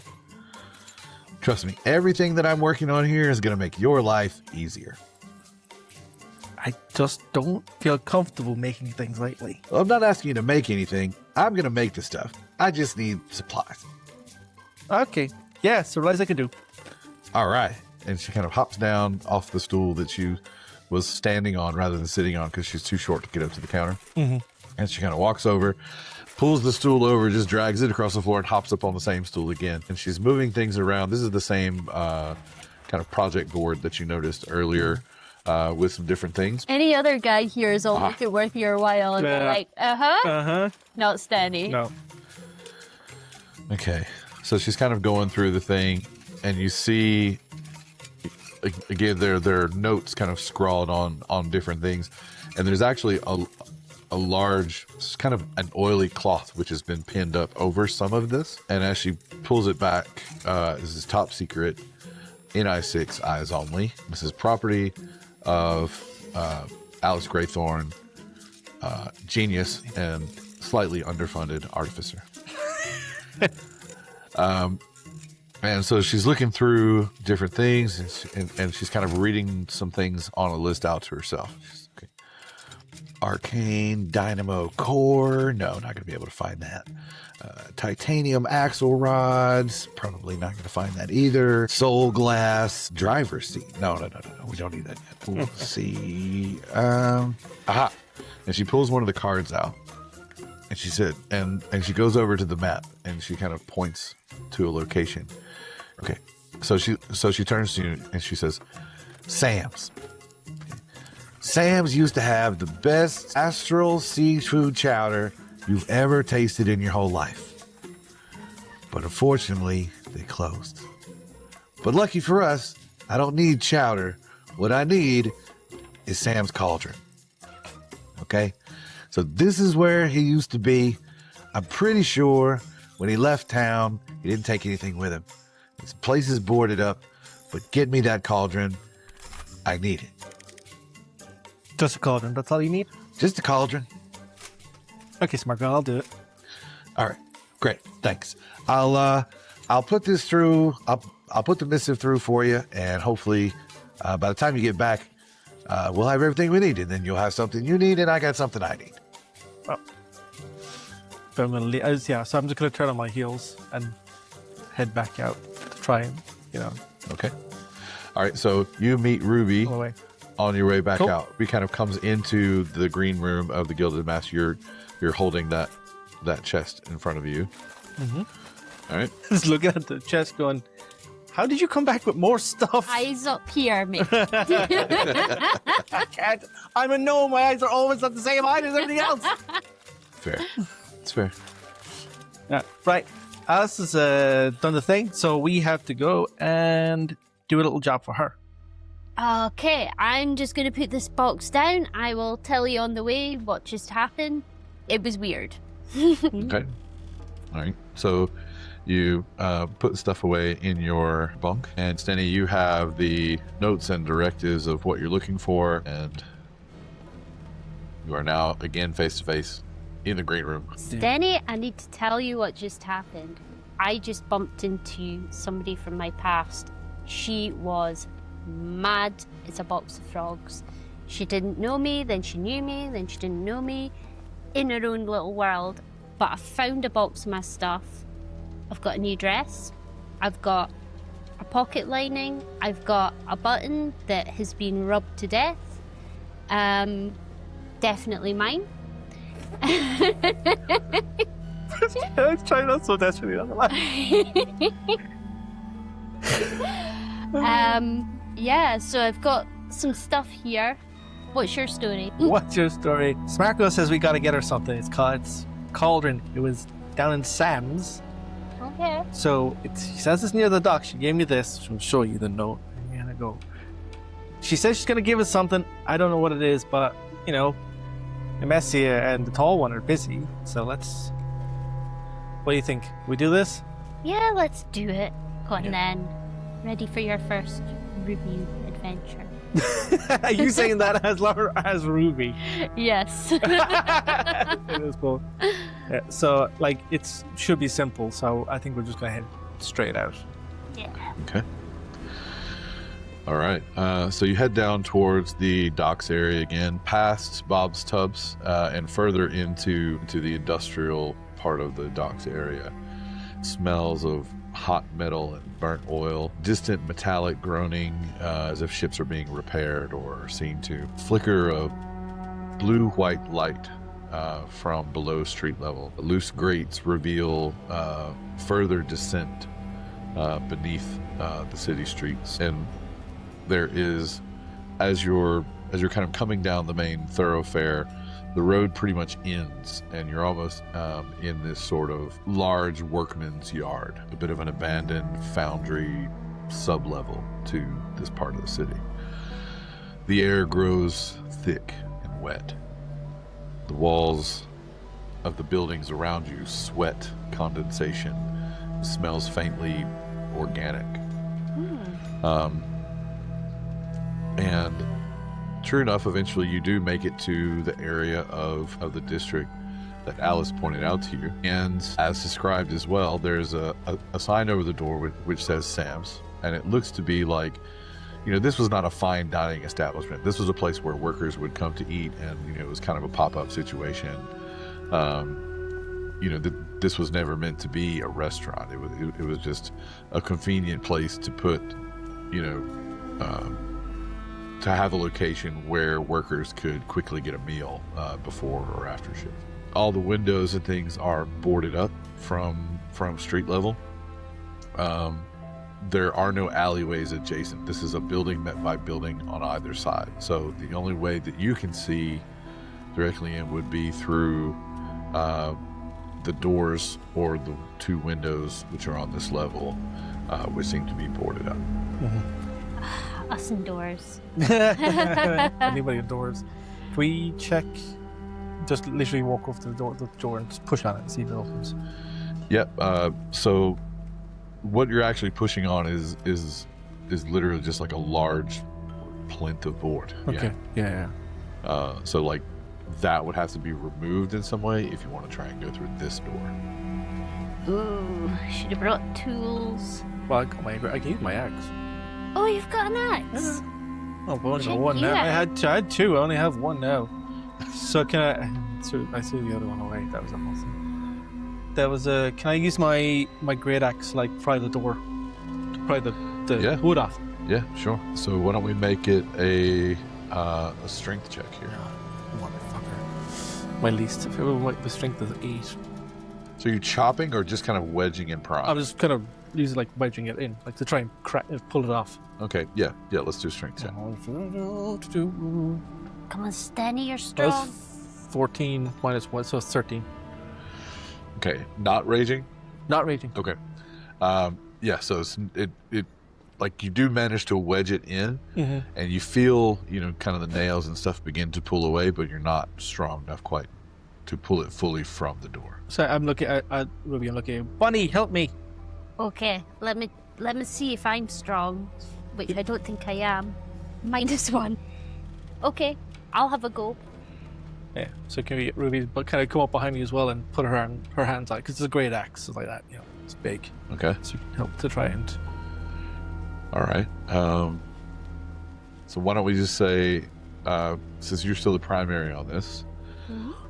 Trust me, everything that I'm working on here is going to make your life easier. I just don't feel comfortable making things lately. Well, I'm not asking you to make anything. I'm going to make the stuff. I just need supplies. Okay. Yeah, so realize I can do. All right. And she kind of hops down off the stool that she was standing on rather than sitting on because she's too short to get up to the counter. And she kind of walks over, pulls the stool over, just drags it across the floor and hops up on the same stool again. And she's moving things around. This is the same kind of project board that you noticed earlier with some different things. Any other guy here is all make it worth your while, and they're like, not Stenny. No. Okay. So she's kind of going through the thing, and you see again there are notes kind of scrawled on different things, and there's actually a large kind of an oily cloth which has been pinned up over some of this, and as she pulls it back, this is top secret NI6 eyes only. This is property of Alex Graythorne, genius and slightly underfunded artificer. And so she's looking through different things, and she's kind of reading some things on a list out to herself. She's, okay. Arcane Dynamo Core. No, not going to be able to find that. Titanium Axle Rods. Probably not going to find that either. Soul Glass Driver's Seat. No. We don't need that yet. We'll see. Aha. And she pulls one of the cards out. And she said, and she goes over to the map, and she kind of points to a location. Okay, so she turns to you and she says, "Sam's. Okay. Sam's used to have the best astral seafood chowder you've ever tasted in your whole life, but unfortunately they closed. But lucky for us, I don't need chowder. What I need is Sam's cauldron. Okay." So this is where he used to be. I'm pretty sure when he left town, he didn't take anything with him. His place is boarded up, but get me that cauldron. I need it. Just a cauldron. That's all you need? Just a cauldron. Okay, smart girl, I'll do it. All right, great, thanks. I'll put this through. I'll put the missive through for you, and hopefully, by the time you get back, we'll have everything we need, and then you'll have something you need, and I got something I need. Oh. But I'm gonna leave, so I'm just gonna turn on my heels and head back out to try and, Okay. All right, so you meet Ruby all the way. on your way back Cool. out. Ruby kind of comes into the green room of the Gilded Master. You're holding that chest in front of you. All right. Just looking at the chest going, how did you come back with more stuff? Eyes up here, mate. I can't. I'm a gnome. My eyes are always at the same height as everything else. Fair. It's fair. Yeah, right. Alice has done the thing, so we have to go and do a little job for her. Okay, I'm just going to put this box down. I will tell you on the way what just happened. It was weird. Okay. All right. So you put stuff away in your bunk, and Stenny, you have the notes and directives of what you're looking for, and you are now again face to face in the green room. Stenny, I need to tell you what just happened. I just bumped into somebody from my past. She was mad as a box of frogs. She didn't know me, then she knew me, then she didn't know me, in her own little world. But I found a box of my stuff. I've got a new dress. I've got a pocket lining. I've got a button that has been rubbed to death. Definitely mine. I was trying not so desperately on the line. Yeah, so I've got some stuff here. What's your story? What's your story? Smarko says we gotta get her something. It's Cauldron. It was down in Sam's. Okay. So she says it's near the dock. She gave me this. She'll show you the note. I'm gonna go. She says she's gonna give us something. I don't know what it is, but you know, Nemessia and the tall one are busy. So let's. What do you think? We do this? Yeah, let's do it. Go on then. Ready for your first review adventure. Are you saying that as Ruby? Yes. It is both. Yeah, so like it should be simple. So I think we're just gonna head straight out. Yeah. Okay. All right. So you head down towards the docks area again, past Bob's Tubs, and further into the industrial part of the docks area. Smells of hot metal and burnt oil, distant metallic groaning as if ships are being repaired or seen to. Flicker of blue-white light from below street level. Loose grates reveal further descent beneath the city streets. And there is, as you're kind of coming down the main thoroughfare, the road pretty much ends, and you're almost in this sort of large workman's yard, a bit of an abandoned foundry sub-level to this part of the city. The air grows thick and wet. The walls of the buildings around you sweat condensation. It smells faintly organic. And true enough, eventually you do make it to the area of the district that Alice pointed out to you. And as described as well, there's a sign over the door which says Sam's. And it looks to be like, you know, this was not a fine dining establishment. This was a place where workers would come to eat, and, you know, it was kind of a pop-up situation. You know, this was never meant to be a restaurant. It was just a convenient place to put, you know, to have a location where workers could quickly get a meal before or after shift. All the windows and things are boarded up from street level. There are no alleyways adjacent. This is a building met by building on either side. So the only way that you can see directly in would be through the doors or the two windows which are on this level, which seem to be boarded up. Us indoors. Anybody indoors? Can we check? Just literally walk over to the door and just push on it and see if it opens. Yep. So what you're actually pushing on is literally just like a large plinth of board. Okay. Yeah. So like that would have to be removed in some way if you want to try and go through this door. Ooh, should have brought tools. Well, I can use my axe. Oh, you've got an axe. Oh, but only got Check one now. you I out. had two. I only have one now. So can I? So I threw the other one away. That was awesome. That was a. Can I use my great axe like pry the door, to pry the Yeah. wood off? Yeah, sure. So why don't we make it a strength check here? Motherfucker. My least. The strength is 8. So you're chopping or just kind of wedging in prop? I'm just kind of using like wedging it in, like to try and pull it off. Okay, yeah, let's do strength check. Come on, Stenny, you're That was strong. 14 minus 1, so it's 13. Okay, not raging? Not raging. Okay. Yeah, so it like you do manage to wedge it in, and you feel, you know, kind of the nails and stuff begin to pull away, but you're not strong enough quite to pull it fully from the door. So I'm looking at Ruby. I'm looking at Bunny. Help me. Okay, let me see if I'm strong, which I don't think I am. -1. Okay, I'll have a go. Yeah. So can we get Ruby, but kind of come up behind me as well and put her hands on, because it's a great axe, it's like that. You know, it's big. Okay. So you can help to try and. All right. So why don't we just say, since you're still the primary on this,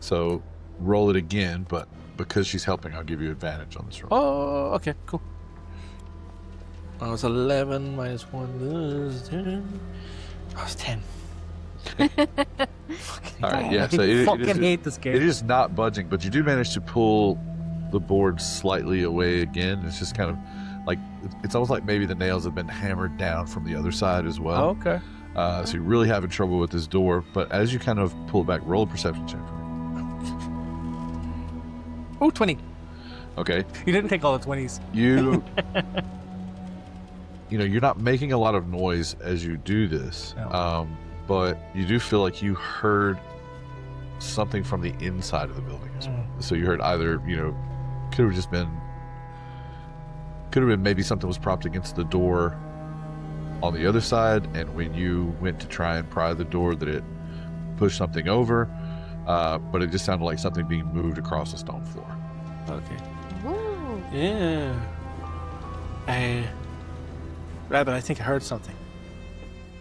so roll it again, but because she's helping, I'll give you advantage on this roll. Oh, okay, cool. Oh, it's 11 minus 1 is 10. Oh, it's 10. All right, yeah. I So it fucking hate this game. It is not budging, but you do manage to pull the board slightly away again. It's just kind of like it's almost like maybe the nails have been hammered down from the other side as well. Okay. So you're really having trouble with this door. But as you kind of pull back, roll a perception check for me. Oh, 20. Okay. You didn't take all the 20s. You know, you're not making a lot of noise as you do this, No. but you do feel like you heard something from the inside of the building as well. So you heard either, you know, could have been maybe something was propped against the door on the other side, and when you went to try and pry the door, that it pushed something over, but it just sounded like something being moved across the stone floor. Okay. Ooh. Yeah. Rabbit, I think I heard something.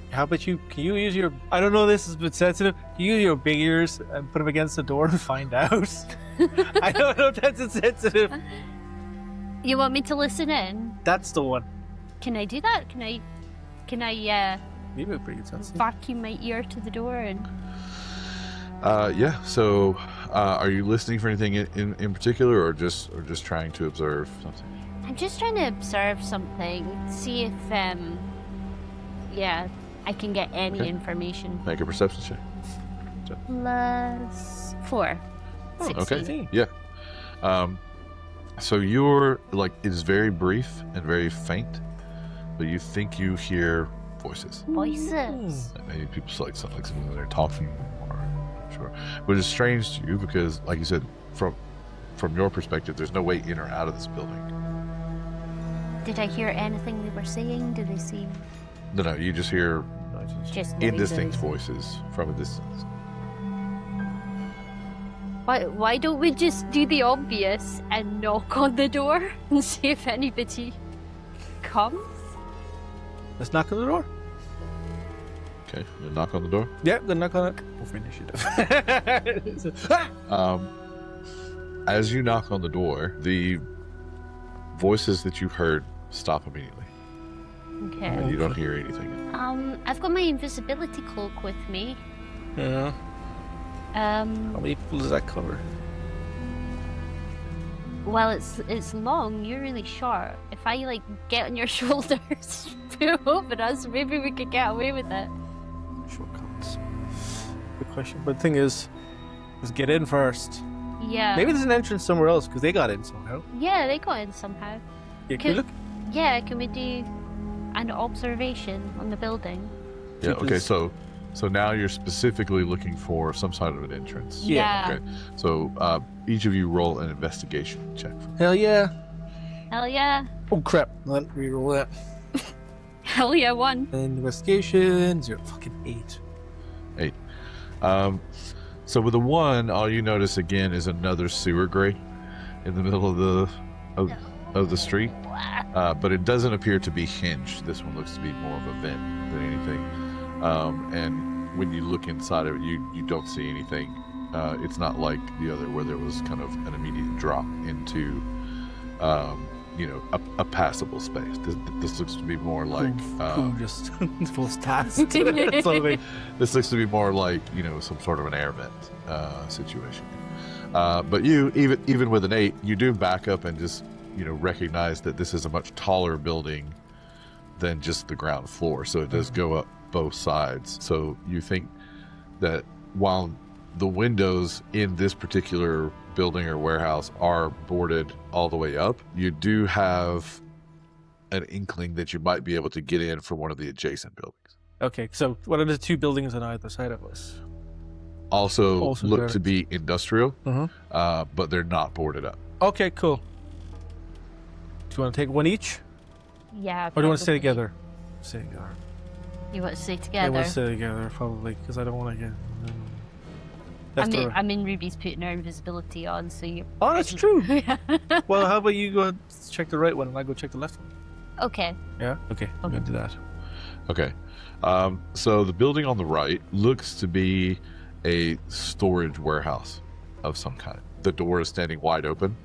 How about you? Can you use your? I don't know. This is a bit sensitive. Can you use your big ears and put them against the door and find out? I don't know if that's insensitive. You want me to listen in? That's the one. Can I do that? Can I Maybe a pretty sensitive. vacuum my ear to the door and? Yeah. So, are you listening for anything in particular, or just trying to observe something? I'm just trying to observe something, see if I can get any Okay. information. Make a perception check. Plus 4. Oh, 16. okay. Yeah. So you're like, it is very brief and very faint, but you think you hear voices. Voices. Like maybe people like something like someone they're talking, or I'm not sure. But it's strange to you because, like you said, from your perspective, there's no way in or out of this building. Did I hear anything they were saying? Did they seem No, you just hear just indistinct noises? voices from a distance. Why don't we just do the obvious and knock on the door and see if anybody comes? Let's knock on the door. Okay, you knock on the door. Yeah, gonna knock on it. Go for initiative. As you knock on the door, the voices that you heard stop immediately, Okay. and you don't hear anything. I've got my invisibility cloak with me. Yeah. How many people does that cover? Well, it's long. You're really short. If I get on your shoulders, pull over us, maybe we could get away with it. Shortcuts. Good question. But the thing is, let's get in first. Yeah. Maybe there's an entrance somewhere else because they got in somehow. Yeah, they got in somehow. Yeah, can you look? Yeah, can we do an observation on the building? Yeah. Okay. Because- So now you're specifically looking for some sort of an entrance. Yeah. Okay. So each of you roll an investigation check. Hell yeah. Hell yeah. Oh crap. Let me reroll that. Hell yeah, 1. Investigation 0. Fucking 8. So with a 1, all you notice again is another sewer grate in the middle of the street, but it doesn't appear to be hinged. This one looks to be more of a vent than anything. And when you look inside of it, you don't see anything. It's not like the other where there was kind of an immediate drop into, a passable space. This looks to be more like Who just falls past. Something. this looks to be more like some sort of an air vent situation. But you even with an 8, you do back up and just recognize that this is a much taller building than just the ground floor. So it does go up both sides. So you think that while the windows in this particular building or warehouse are boarded all the way up, you do have an inkling that you might be able to get in from one of the adjacent buildings. Okay, so what are the 2 buildings on either side of us? Also look there. to be industrial, Uh-huh. but they're not boarded up. Okay, cool. Do you want to take one each? Yeah. Or do you want to stay probably. together? Stay together. You want to stay I together? want to stay together, probably, because I don't want to get... Left I mean, Ruby's putting her invisibility on, so you. Oh, that's true. Well, how about you go ahead and check the right one and I go check the left one? Okay. Yeah? Okay, I'm going to do that. Okay. So the building on the right looks to be a storage warehouse of some kind. The door is standing wide open,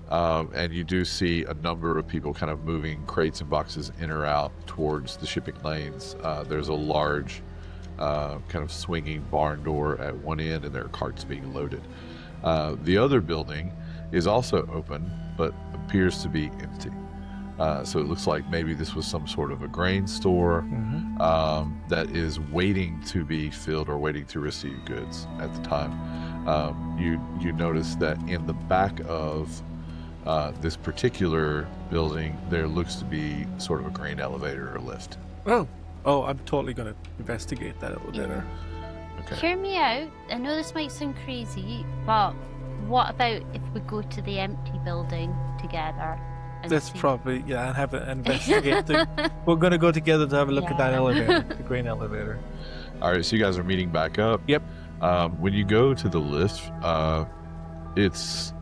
and you do see a number of people kind of moving crates and boxes in or out towards the shipping lanes. There's a large kind of swinging barn door at one end, and there are carts being loaded. The other building is also open, but appears to be empty. So it looks like maybe this was some sort of a grain store that is waiting to be filled or waiting to receive goods at the time. You notice that in the back of this particular building, there looks to be sort of a grain elevator or lift. Oh, I'm totally going to investigate that elevator. Okay. Hear me out. I know this might sound crazy, but what about if we go to the empty building together? And That's see- probably, yeah, and have an investigate. We're going to go together to have a look at that Yeah. elevator, the grain elevator. All right, so you guys are meeting back up. Yep. When you go to the lift, it's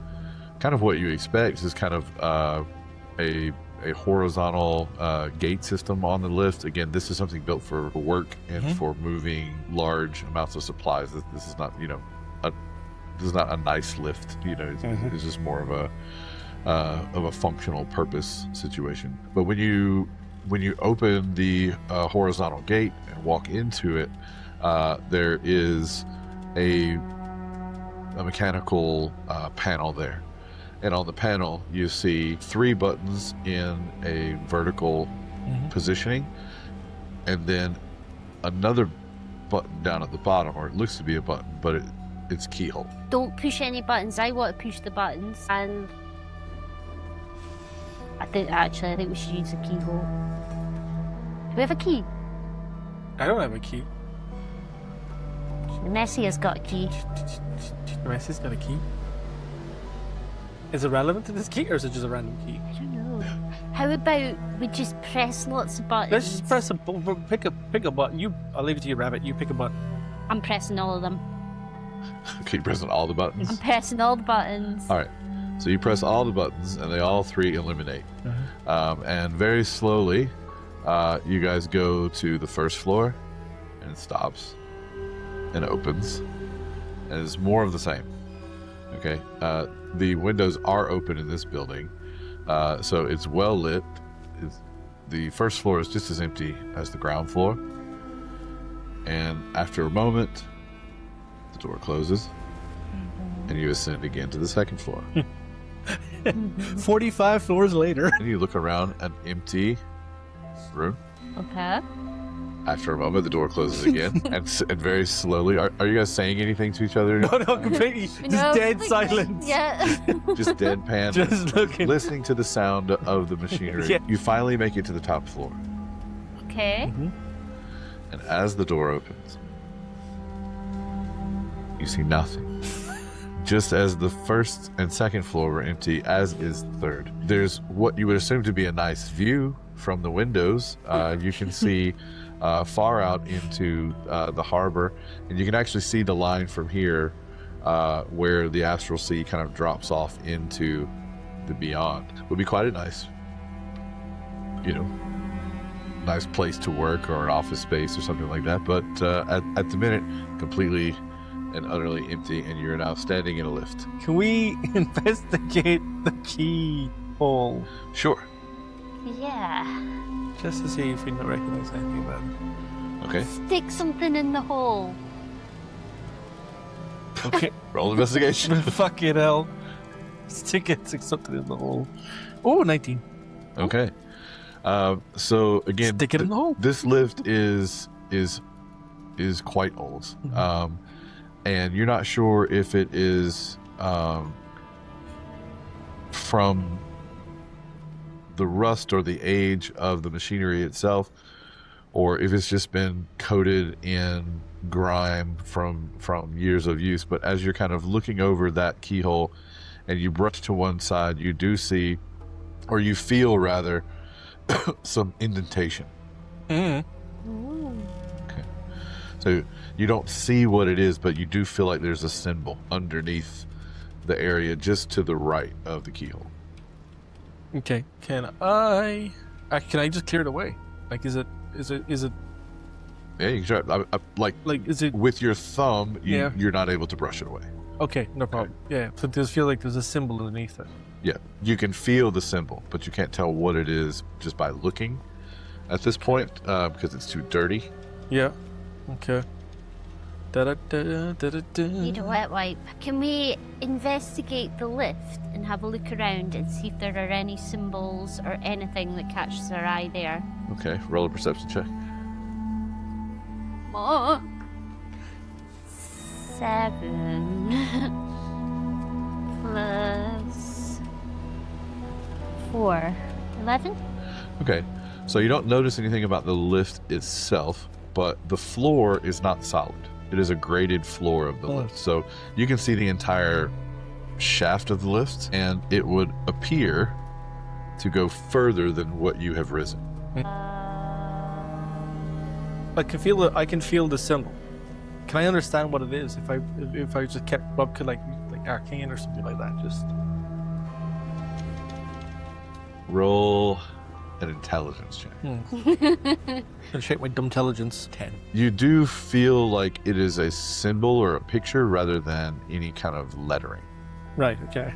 kind of what you expect. Is kind of a horizontal gate system on the lift. Again, this is something built for work and for moving large amounts of supplies. This is not, this is not a nice lift. It's just more of a functional purpose situation. But when you open the horizontal gate and walk into it, there is a mechanical panel there. And on the panel, you see 3 buttons in a vertical positioning, and then another button down at the bottom, or it looks to be a button, but it's keyhole. Don't push any buttons. I want to push the buttons, and I think we should use a keyhole. Do we have a key? I don't have a key. Nemessia's got a key. Messi's got a key. Is it relevant to this key, or is it just a random key? I don't know. How about we just press lots of buttons? Let's just press pick a button. I'll leave it to you, Rabbit. You pick a button. I'm pressing all of them. Okay, you pressing all the buttons? I'm pressing all the buttons. All right. So you press all the buttons, and they all 3 illuminate. And very slowly, you guys go to the first floor, and it stops, and opens, and it's more of the same. Okay. The windows are open in this building, so it's well lit. The first floor is just as empty as the ground floor. And after a moment, the door closes, and you ascend again to the second floor. 45 floors later. And you look around an empty room. Okay. After a moment, the door closes again, and very slowly. Are you guys saying anything to each other? No, completely. Just No, dead like, silence. Yeah. Just deadpan. Just looking. Listening to the sound of the machinery. Yeah. You finally make it to the top floor. Okay. And as the door opens, you see nothing. Just as the first and second floor were empty, as is the third. There's what you would assume to be a nice view from the windows. You can see far out into the harbor, and you can actually see the line from here where the astral sea kind of drops off into the beyond. It would be quite a nice, nice place to work, or an office space or something like that. But at the minute, completely and utterly empty, and you're now standing in a lift. Can we investigate the keyhole? Sure. Yeah. Just to see if we don't recognize anything about it. Okay. Stick something in the hole. Okay. Roll investigation. Fucking hell. Stick something in the hole. Oh, 19. Okay. So again, Stick it in the hole. This lift is quite old, and you're not sure if it is from the rust or the age of the machinery itself, or if it's just been coated in grime from years of use. But as you're kind of looking over that keyhole and you brush to one side, you do see, or you feel rather, some indentation. Mm. Ooh. So you don't see what it is, but you do feel like there's a symbol underneath the area just to the right of the keyhole. Okay. Can I just clear it away? Like, is it? Yeah, you can try. Like is it? with your thumb, Yeah. you're not able to brush it away. Okay, no problem. Yeah, but it does feel like there's a symbol underneath it. Yeah, you can feel the symbol, but you can't tell what it is just by looking at this point because it's too dirty. Yeah. Okay. Da-da-da-da-da-da. Need a wet wipe. Can we investigate the lift and have a look around and see if there are any symbols or anything that catches our eye there? Okay, roll a perception check. Oh. 7 plus 4. 11? Okay, so you don't notice anything about the lift itself, but the floor is not solid. It is a graded floor of the lift. So you can see the entire shaft of the lift, and it would appear to go further than what you have risen. I can feel it. I can feel the symbol. Can I understand what it is if I just kept up to like arcane or something like that? Just Roll an intelligence check. gonna shake my dumb intelligence. 10. You do feel like it is a symbol or a picture rather than any kind of lettering. Right. Okay.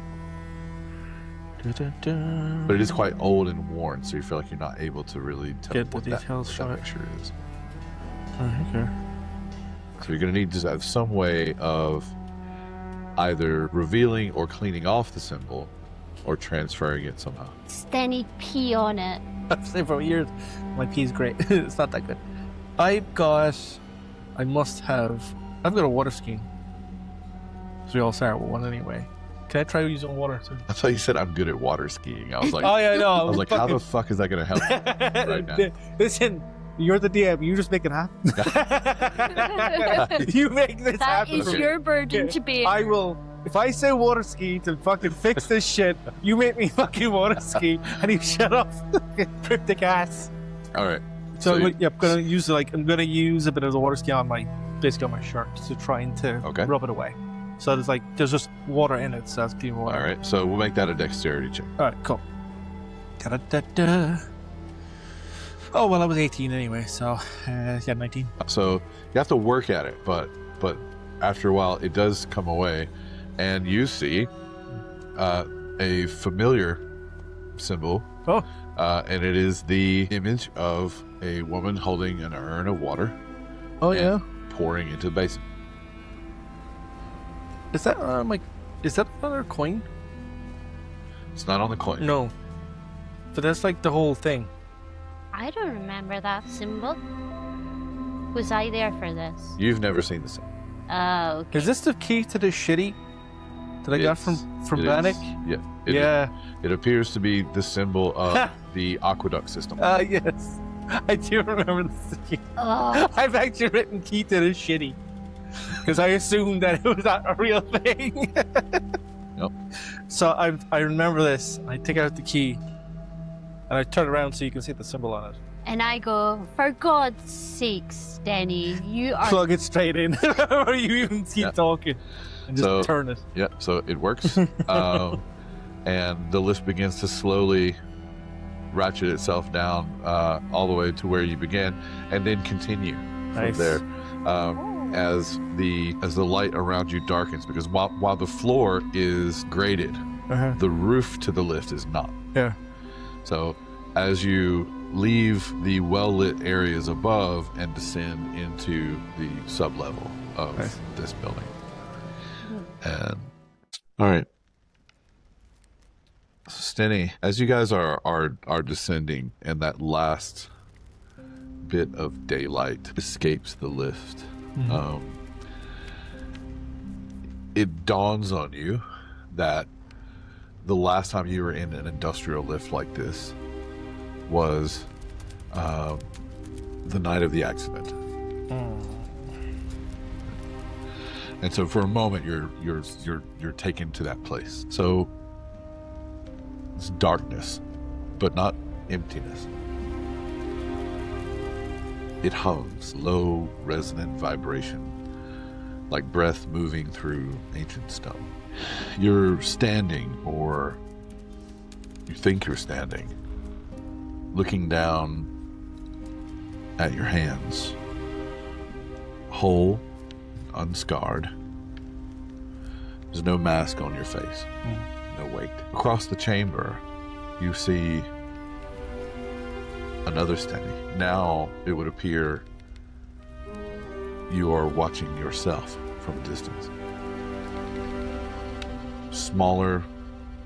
But it is quite old and worn, so you feel like you're not able to really tell Get the what details that from it. picture is. Okay. So you're going to need to have some way of either revealing or cleaning off the symbol or transferring it somehow. Stenny pee on it. I've said for years, my pee is great. It's not that good. I've got a water skiing. So we all start with one anyway. Can I try using water? I thought you said I'm good at water skiing. I was like, Oh yeah, no. I was like, how the fuck is that going to help me right now? Listen, you're the DM. You just make it happen. You make this That happen. is Okay. your burden to bear. I will. If I say water ski to fucking fix this shit, you make me fucking water ski, and you shut off cryptic ass. All right. So, you- yeah, I'm gonna use a bit of the water ski on basically on my shirt to trying to Okay. rub it away. So there's just water in it, so that's clean water. All right. So we'll make that a dexterity check. All right, cool. Da-da-da-da. Oh well, I was 18 anyway, so yeah, 19. So you have to work at it, but after a while, it does come away, and you see a familiar symbol. Oh. And it is the image of a woman holding an urn of water Oh and yeah. pouring into the basin. Is that another coin? It's not on the coin. No. But that's like the whole thing. I don't remember that symbol. Was I there for this? You've never seen the symbol. Oh, okay. Is this the key to the shitty that I got from It is- Bannock? Yeah. Yeah. It appears to be the symbol of the aqueduct system. Yes. I do remember this key. Oh, I've actually written key to the shitty. Because I assumed that it was not a real thing. Nope. So I remember this. I take out the key. And I turn around so you can see the symbol on it. and I go, for God's sakes, Stenny, you are. Plug it straight in. Or you even keep Yeah. talking. And just So- turn it. Yeah, so it works. And the lift begins to slowly ratchet itself down all the way to where you began, and then continue Nice. from there as the light around you darkens. Because while the floor is graded, Uh-huh. the roof to the lift is not. Yeah. So as you leave the well-lit areas above and descend into the sub-level of Nice. this building. And all right. Stenny, as you guys are descending and that last bit of daylight escapes the lift, it dawns on you that the last time you were in an industrial lift like this was the night of the accident. And so for a moment you're taken to that place. So it's darkness, but not emptiness. It hums, low, resonant vibration, like breath moving through ancient stone. You're standing, or you think you're standing, looking down at your hands, whole, unscarred. There's no mask on your face, no weight. Across the chamber, you see another Stenny. Now it would appear you are watching yourself from a distance. Smaller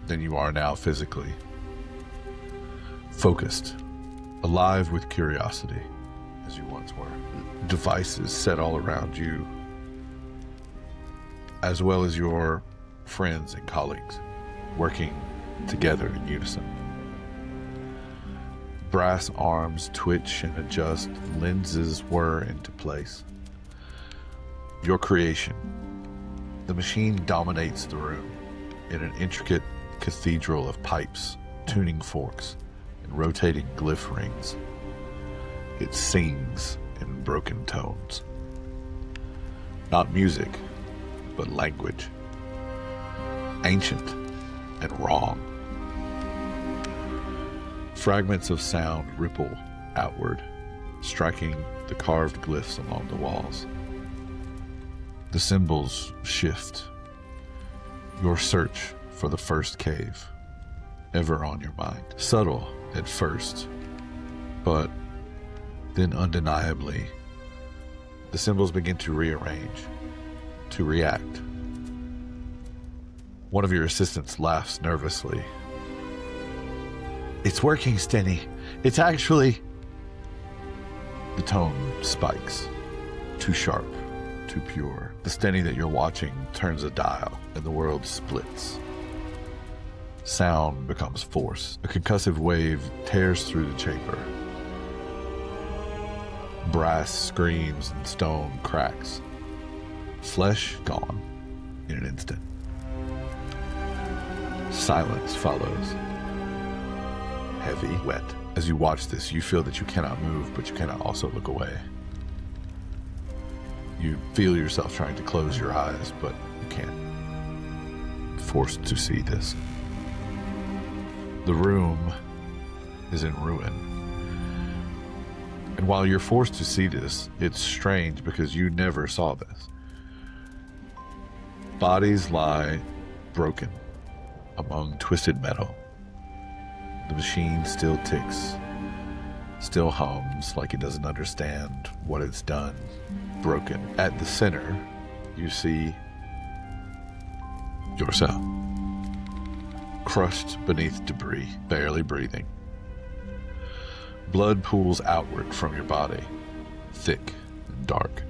than you are now physically. Focused, alive with curiosity, as you once were. Devices set all around you, as well as your friends and colleagues, working together in unison. Brass arms twitch and adjust, lenses whir into place. Your creation. The machine dominates the room in an intricate cathedral of pipes, tuning forks, and rotating glyph rings. It sings in broken tones. Not music, but language. Ancient and wrong. Fragments of sound ripple outward, striking the carved glyphs along the walls. The symbols shift. Your search for the first cave, ever on your mind. Subtle at first, but then undeniably, the symbols begin to rearrange, to react. One of your assistants laughs nervously. "It's working, Stenny. It's actually..." The tone spikes. Too sharp, too pure. The Stenny that you're watching turns a dial, and the world splits. Sound becomes force. A concussive wave tears through the chamber. Brass screams and stone cracks. Flesh gone in an instant. Silence follows. Heavy, wet. As you watch this, you feel that you cannot move, but you cannot also look away. You feel yourself trying to close your eyes, but you can't. Forced to see this. The room is in ruin. And while you're forced to see this, it's strange because you never saw this. Bodies lie broken among twisted metal. The machine still ticks, still hums like it doesn't understand what it's done. Broken. At the center, you see yourself. Crushed beneath debris, barely breathing. Blood pools outward from your body, thick and dark.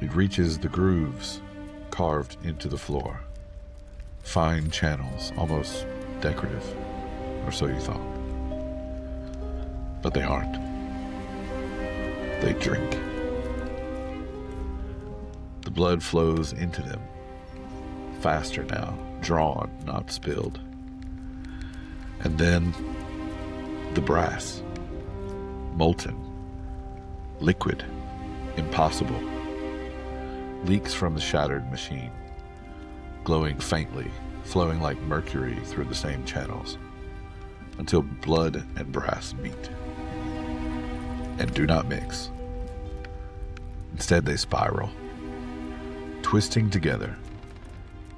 It reaches the grooves carved into the floor. Fine channels, almost decorative, or so you thought. But they aren't. They drink. The blood flows into them, faster now, drawn, not spilled. And then the brass, molten, liquid, impossible, leaks from the shattered machine, glowing faintly, flowing like mercury through the same channels, until blood and brass meet and do not mix. Instead, they spiral, twisting together,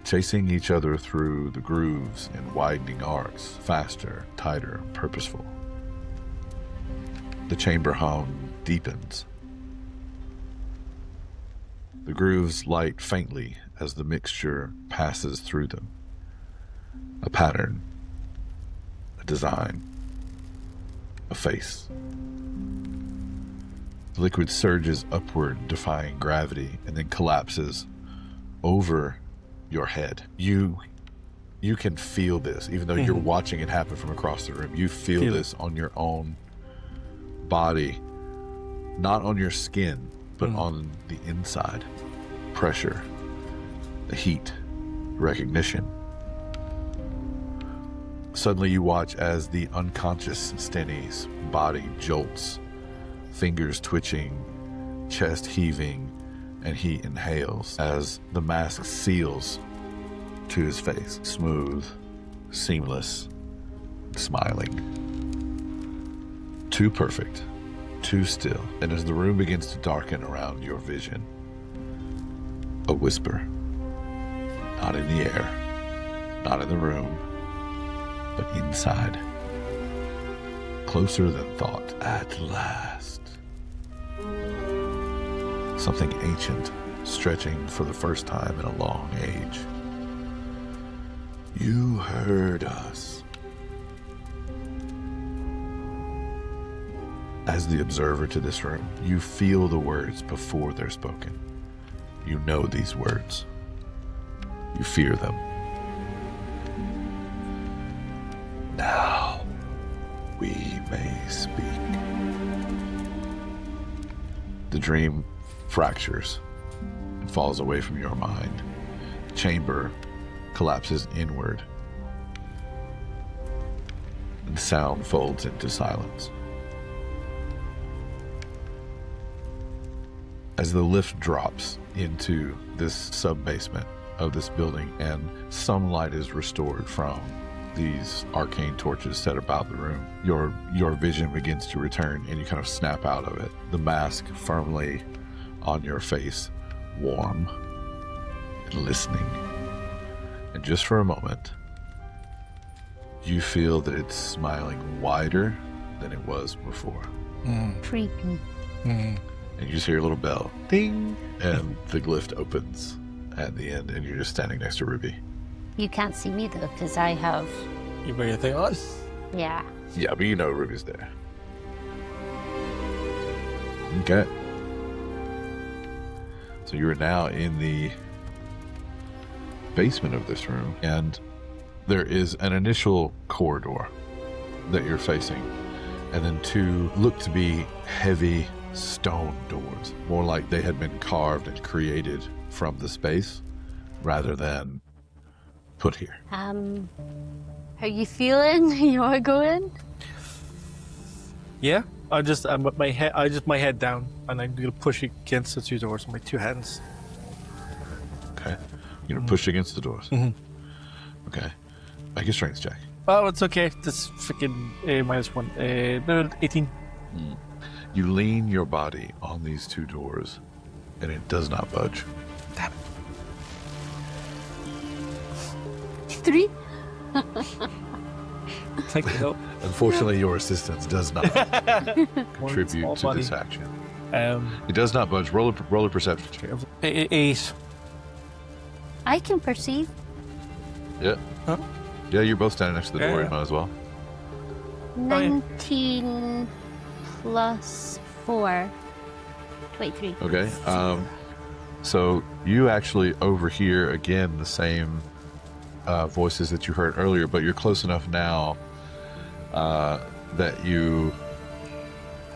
chasing each other through the grooves in widening arcs, faster, tighter, purposeful. The chamber hum deepens. The grooves light faintly as the mixture passes through them. A pattern, a design, a face. The liquid surges upward, defying gravity, and then collapses over your head. You can feel this, even though you're watching it happen from across the room. You feel this on your own body, not on your skin, but on the inside. Pressure, the heat, recognition. Suddenly you watch as the unconscious Stenny's body jolts fingers twitching, chest heaving, and he inhales as the mask seals to his face. Smooth, seamless, smiling. Too perfect, too still. And as the room begins to darken around your vision, a whisper. Not in the air, not in the room, but inside. Closer than thought. At last. Something ancient, stretching for the first time in a long age. You heard us. As the observer to this room, you feel the words before they're spoken. You know these words. You fear them. Now we may speak. The dream fractures and falls away from your mind. The chamber collapses inward. And the sound folds into silence. As the lift drops into this sub-basement of this building and some light is restored from these arcane torches set about the room, your vision begins to return and you kind of snap out of it. The mask firmly on your face, warm and listening. And just for a moment, you feel that it's smiling wider than it was before. Creepy. And you just hear a little bell, ding, and the lift opens at the end, and you're just standing next to Ruby. You can't see me though, because I have. You bring your thing on? Yeah. Yeah, but you know Ruby's there. Okay. So you are now in the basement of this room, and there is an initial corridor that you're facing, and then two look to be heavy stone doors, more like they had been carved and created from the space rather than put here. How you feeling? You want to go in? Yeah. I just my head down, and I'm gonna push against the two doors with my two hands. Okay. You're gonna push against the doors. Mhm. Okay. Make a strength check. Oh, it's okay. This freaking -1. 18. You lean your body on these two doors, and it does not budge. Damn. 3. Thank you. Unfortunately, your assistance does not contribute to this action. It does not budge. Roll a perception check. 8. I can perceive. Yeah. Huh? Yeah, you're both standing next to the door. Yeah. You might as well. 19 plus 4. 23. Okay. So you actually overhear again the same voices that you heard earlier, but you're close enough now that you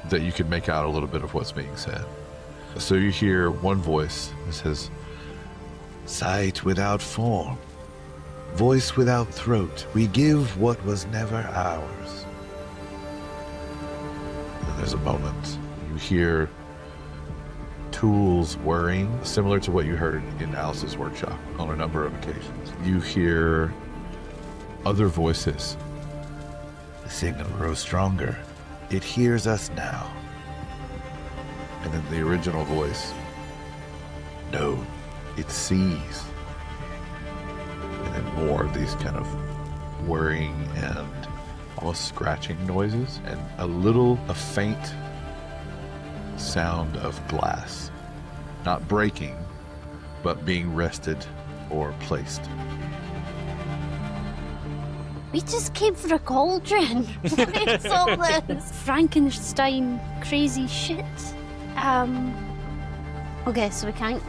can make out a little bit of what's being said. So you hear one voice that says, "Sight without form, voice without throat, we give what was never ours." And there's a moment. You hear tools whirring, similar to what you heard in Alice's workshop on a number of occasions. You hear other voices. "The signal grows stronger. It hears us now." And then the original voice, "No, it sees." And then more of these kind of whirring and almost scratching noises, and a faint sound of glass. Not breaking, but being rested or placed. We just came for a cauldron. What is all this? Frankenstein crazy shit. Okay, so we can't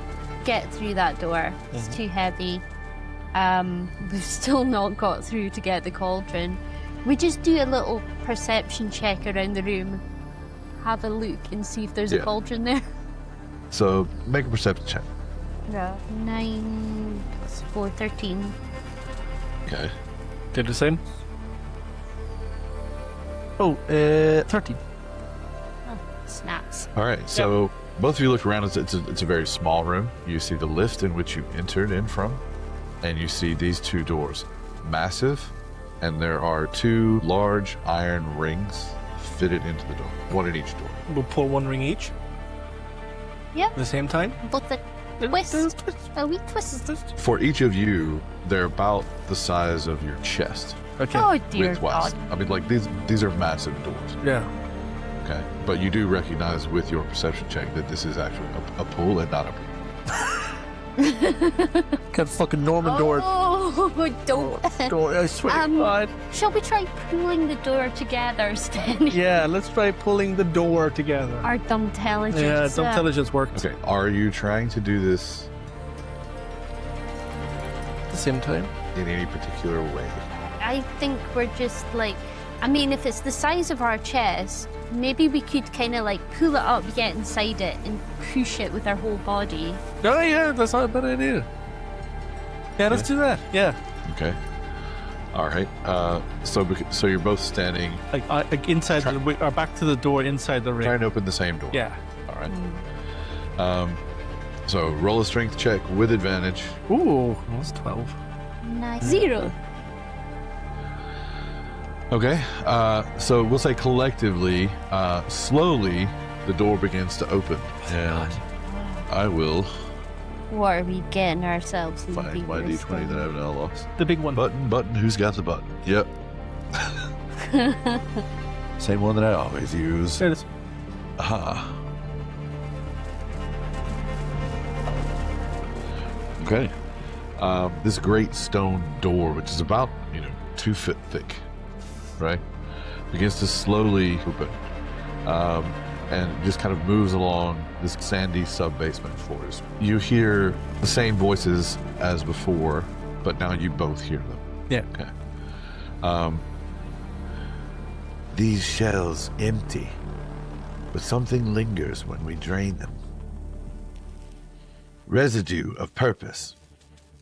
get through that door. It's too heavy. We've still not got through to get the cauldron. We just do a little perception check around the room. Have a look and see if there's a cauldron there. So make a perception check. Yeah. 9 plus 4, 13. Okay. Did the same? Oh, 13. Snaps. All right, so both of you look around. It's a very small room. You see the lift in which you entered in from, and you see these two doors, massive, and there are two large iron rings fitted into the door, one at each door. We'll pull one ring each Yep. at the same time. Both the twist. A wee twist. For each of you, they're about the size of your chest, Okay. Oh dear width-wise. God. I mean, like these are massive doors. Yeah. Okay, but you do recognize with your perception check that this is actually a pool and not a pool. Got fucking Norman door. Oh, don't. Door. I swear to God. Shall we try pulling the door together, Stenny? Yeah, let's try pulling the door together. Our dumb intelligence. Yeah, it's intelligence works Okay, are you trying to do this at the same time. in any particular way? I think we're just like, I mean, if it's the size of our chest, maybe we could kind of like pull it up, get inside it, and push it with our whole body. Oh yeah, that's not a bad idea. Yeah, let's do that. Yeah, Okay. All right. So you're both standing, like inside or back to the door inside the ring. trying to open the same door. Yeah. All right. So roll a strength check with advantage. Ooh, that's 12. Nice. 0. Okay. So we'll say collectively, slowly, the door begins to open, and I will What are we getting ourselves in? find my d20 that I've now lost. The big one. Button. Who's got the button? Yep. Same one that I always use. There it is. Aha. Okay. This great stone door, which is about 2 feet thick, right, begins to slowly open, and just kind of moves along this sandy sub-basement floors. You hear the same voices as before, but now you both hear them. Yeah. Okay. These shells empty, but something lingers when we drain them. Residue of purpose,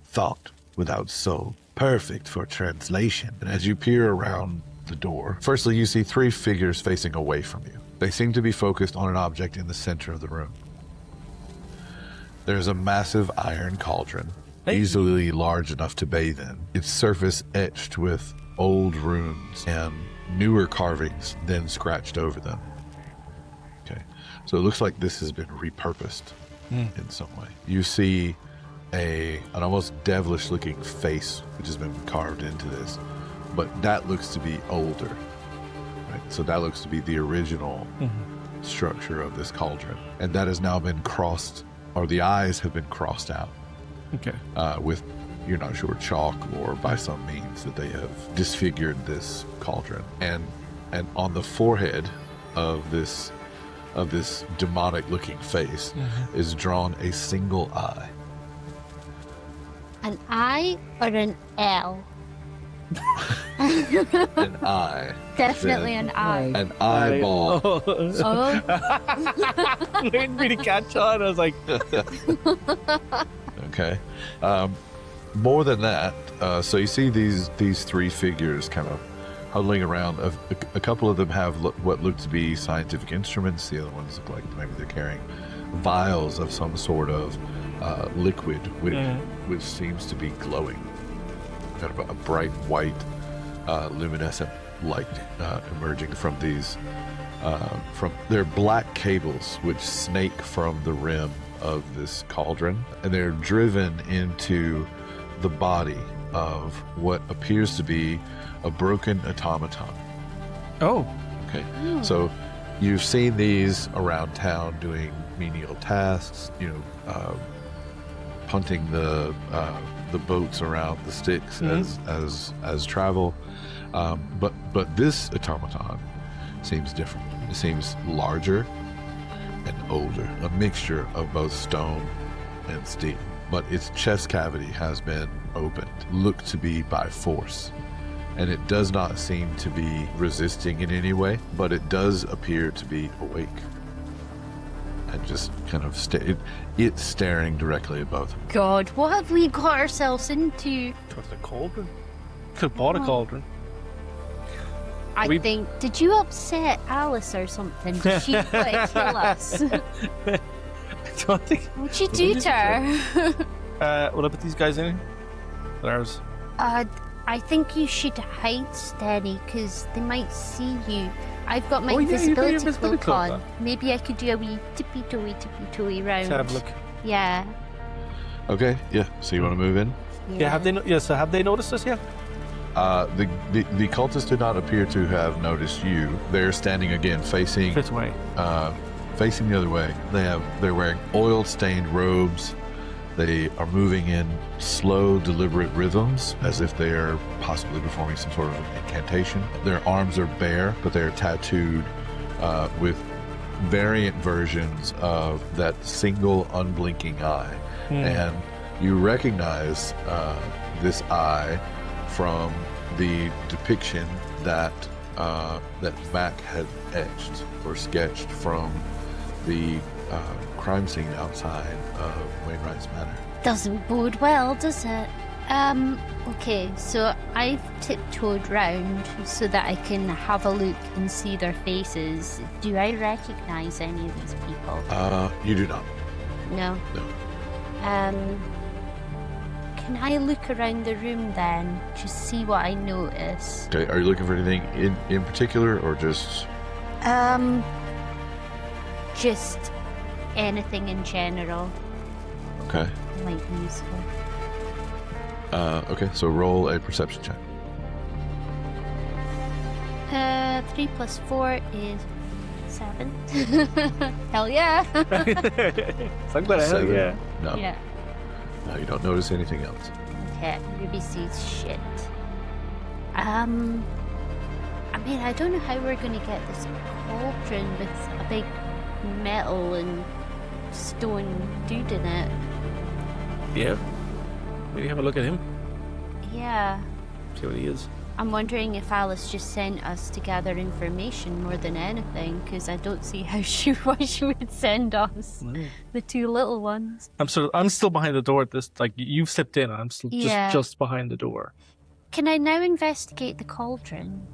thought without soul, perfect for translation. And as you peer around the door, firstly you see 3 figures facing away from you. They seem to be focused on an object in the center of the room. There's a massive iron cauldron, easily large enough to bathe in. Its surface etched with old runes and newer carvings then scratched over them. Okay, so it looks like this has been repurposed in some way. You see an almost devilish looking face which has been carved into this, but that looks to be older, right? So that looks to be the original structure of this cauldron, and that has now been crossed, or the eyes have been crossed out. Okay. With, you're not sure, chalk or by some means that they have disfigured this cauldron, and on the forehead of this demonic looking face is drawn a single eye. An I or an L? An eye. Definitely an I. An eyeball. Oh, I didn't really catch on. I was like, Okay. More than that, so you see these 3 figures kind of huddling around. A couple of them have what look to be scientific instruments. The other ones look like maybe they're carrying vials of some sort of liquid, which seems to be glowing. Kind of a bright white, luminescent light emerging from these. They're black cables which snake from the rim of this cauldron, and they're driven into the body of what appears to be a broken automaton. oh, Okay, so you've seen these around town doing menial tasks, punting the boats around the Styx as travel, but this automaton seems different. It seems larger and older, a mixture of both stone and steel. But its chest cavity has been opened, looked to be by force, and it does not seem to be resisting in any way, but it does appear to be awake and just kind of it's staring directly at both. God, what have we got ourselves into? towards the cauldron. Could have bought a cauldron. I think, did you upset Alice or something? Did she want to kill us? I don't think. What'd you do to her? What about these guys in? There's. I think you should hide, Stenny, because they might see you. I've got my Oh, yeah, you got your invisibility invisibility cloak cloak on. on. Maybe I could do a wee tippy-toey round. Let's have a look. Yeah. Okay, yeah. So you want to move in? Yeah, have they? So have they noticed us yet? The cultists do not appear to have noticed you. They're standing again, facing This way. facing the other way. They're wearing oil-stained robes. They are moving in slow, deliberate rhythms, as if they are possibly performing some sort of incantation. Their arms are bare, but they are tattooed with variant versions of that single unblinking eye. And you recognize this eye from the depiction that that Mac had etched or sketched from the crime scene outside of Wainwright's Manor. Doesn't bode well, does it? Okay, so I've tiptoed round so that I can have a look and see their faces. Do I recognize any of these people? You do not. No. No. Can I look around the room then to see what I notice? Okay, are you looking for anything in particular, or just... Just anything in general Okay. might be useful. Okay, so roll a perception check. 3 plus 4 is 7. Hell yeah! Something like that, Seven. yeah. No. Yeah. No, you don't notice anything else. Okay, Ruby sees shit. I mean, I don't know how we're gonna get this cauldron with a big metal and stone dude in it. Yeah. Maybe have a look at him. Yeah. See what he is. I'm wondering if Alice just sent us to gather information more than anything, because I don't see why she would send us the two little ones. I'm still behind the door at this. Like you've slipped in. I'm still Yeah. just behind the door. Can I now investigate the cauldron?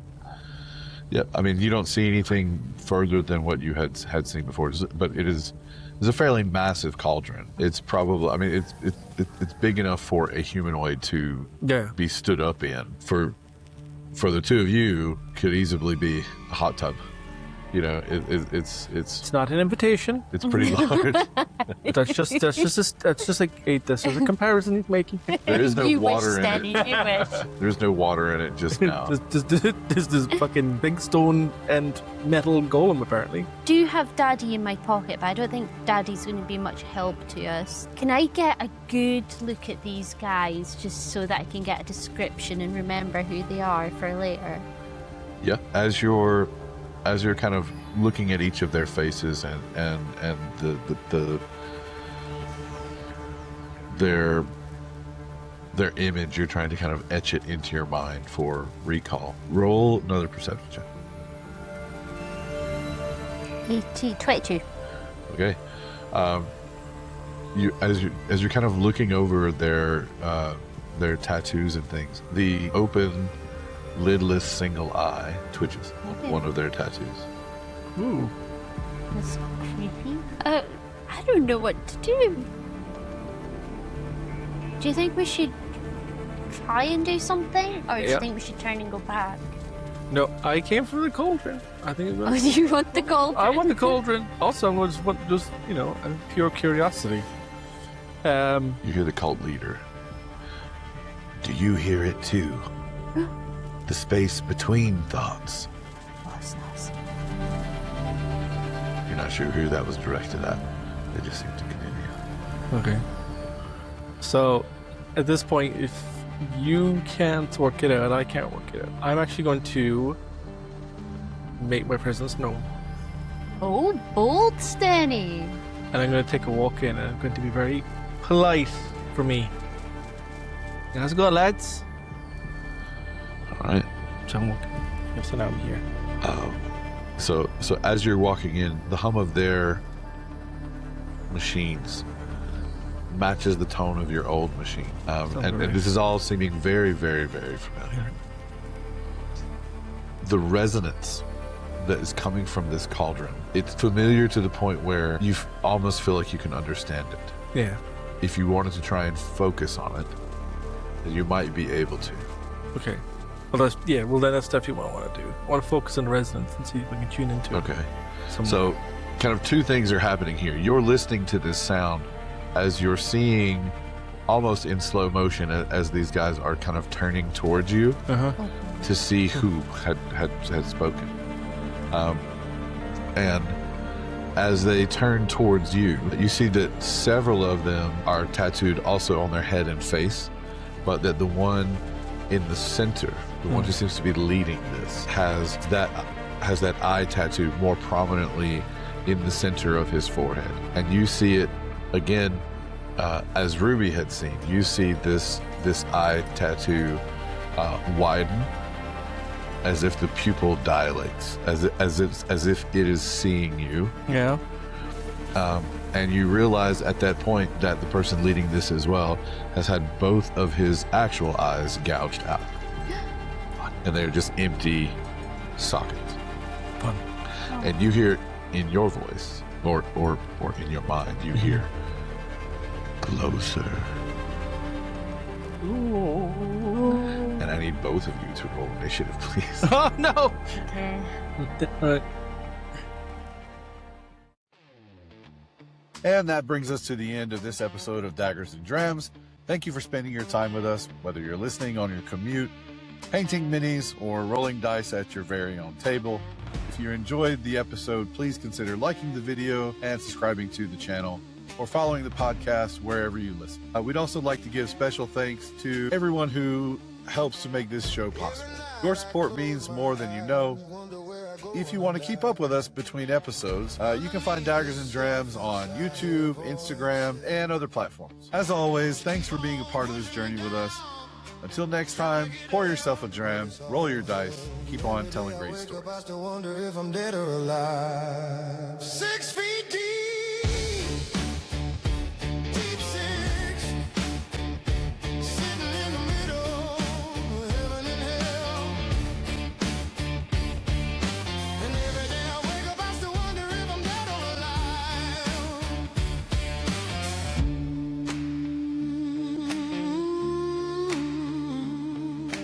Yeah, I mean, you don't see anything further than what you had seen before, but it's a fairly massive cauldron. It's probably, I mean, it's big enough for a humanoid to Yeah. be stood up in. For the two of you, could easily be a hot tub. You know, It's not an invitation. it's pretty large. That's just like this is a comparison he's making. There is no You water wish, in Stenny, it. you wish. There's no water in it just now. There's this fucking big stone and metal golem apparently. Do have Daddy in my pocket, but I don't think Daddy's going to be much help to us. Can I get a good look at these guys just so that I can get a description and remember who they are for later? Yeah, as you're kind of looking at each of their faces and their image, you're trying to kind of etch it into your mind for recall. Roll another perception check. 22. Okay. As you're kind of looking over their tattoos and things, the open, lidless single eye twitches on one of their tattoos. Ooh. That's creepy. I don't know what to do. Do you think we should try and do something? Or do you Yeah. think we should turn and go back? No, I came from the cauldron. I think it Oh, was. do you want the gold? I want the cauldron. Also, I was just pure curiosity. You hear the cult leader. Do you hear it too? The space between thoughts. You're not sure who that was directed at. They just seem to continue. Okay. So, at this point, if you can't work it out, I can't work it out. I'm actually going to make my presence known. Oh, bold, Stenny. And I'm going to take a walk in, and I'm going to be very polite for me. Let's go, lads. All right. So I'm walking. So now I'm here. So as you're walking in, the hum of their machines matches the tone of your old machine. And this is all seeming very, very, very familiar. the resonance that is coming from this cauldron, it's familiar to the point where you almost feel like you can understand it. Yeah. If you wanted to try and focus on it, then you might be able to. Okay. Well, that's definitely what I want to do. I want to focus on resonance and see if I can tune into it. Okay. Somewhere. So, kind of two things are happening here. You're listening to this sound as you're seeing, almost in slow motion, as these guys are kind of turning towards you to see who had spoken. And as they turn towards you, you see that several of them are tattooed also on their head and face, but that the one in the center, the one who seems to be leading this, has that eye tattoo more prominently in the center of his forehead. And you see it again, as Ruby had seen. You see this eye tattoo widen, as if the pupil dilates, as if it is seeing you. Yeah. And you realize at that point that the person leading this as well has had both of his actual eyes gouged out, and they're just empty sockets. Fun. And you hear in your voice, or in your mind, you hear closer. And I need both of you to roll initiative, please. Oh no! Okay. Alright. And that brings us to the end of this episode of Daggers and Drams. Thank you for spending your time with us, whether you're listening on your commute, painting minis, or rolling dice at your very own table. If you enjoyed the episode, please consider liking the video and subscribing to the channel, or following the podcast wherever you listen. We'd also like to give special thanks to everyone who helps to make this show possible. Your support means more than you know. If you want to keep up with us between episodes, you can find Daggers and Drams on YouTube, Instagram, and other platforms. As always, thanks for being a part of this journey with us. Until next time, pour yourself a dram, roll your dice, keep on telling great stories. I still wonder if I'm dead or alive. 6 feet deep, deep 6, sitting in the middle of heaven and hell. And every day I wake up, I still wonder if I'm dead or alive.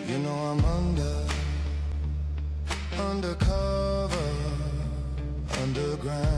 You know I'm undercover, underground.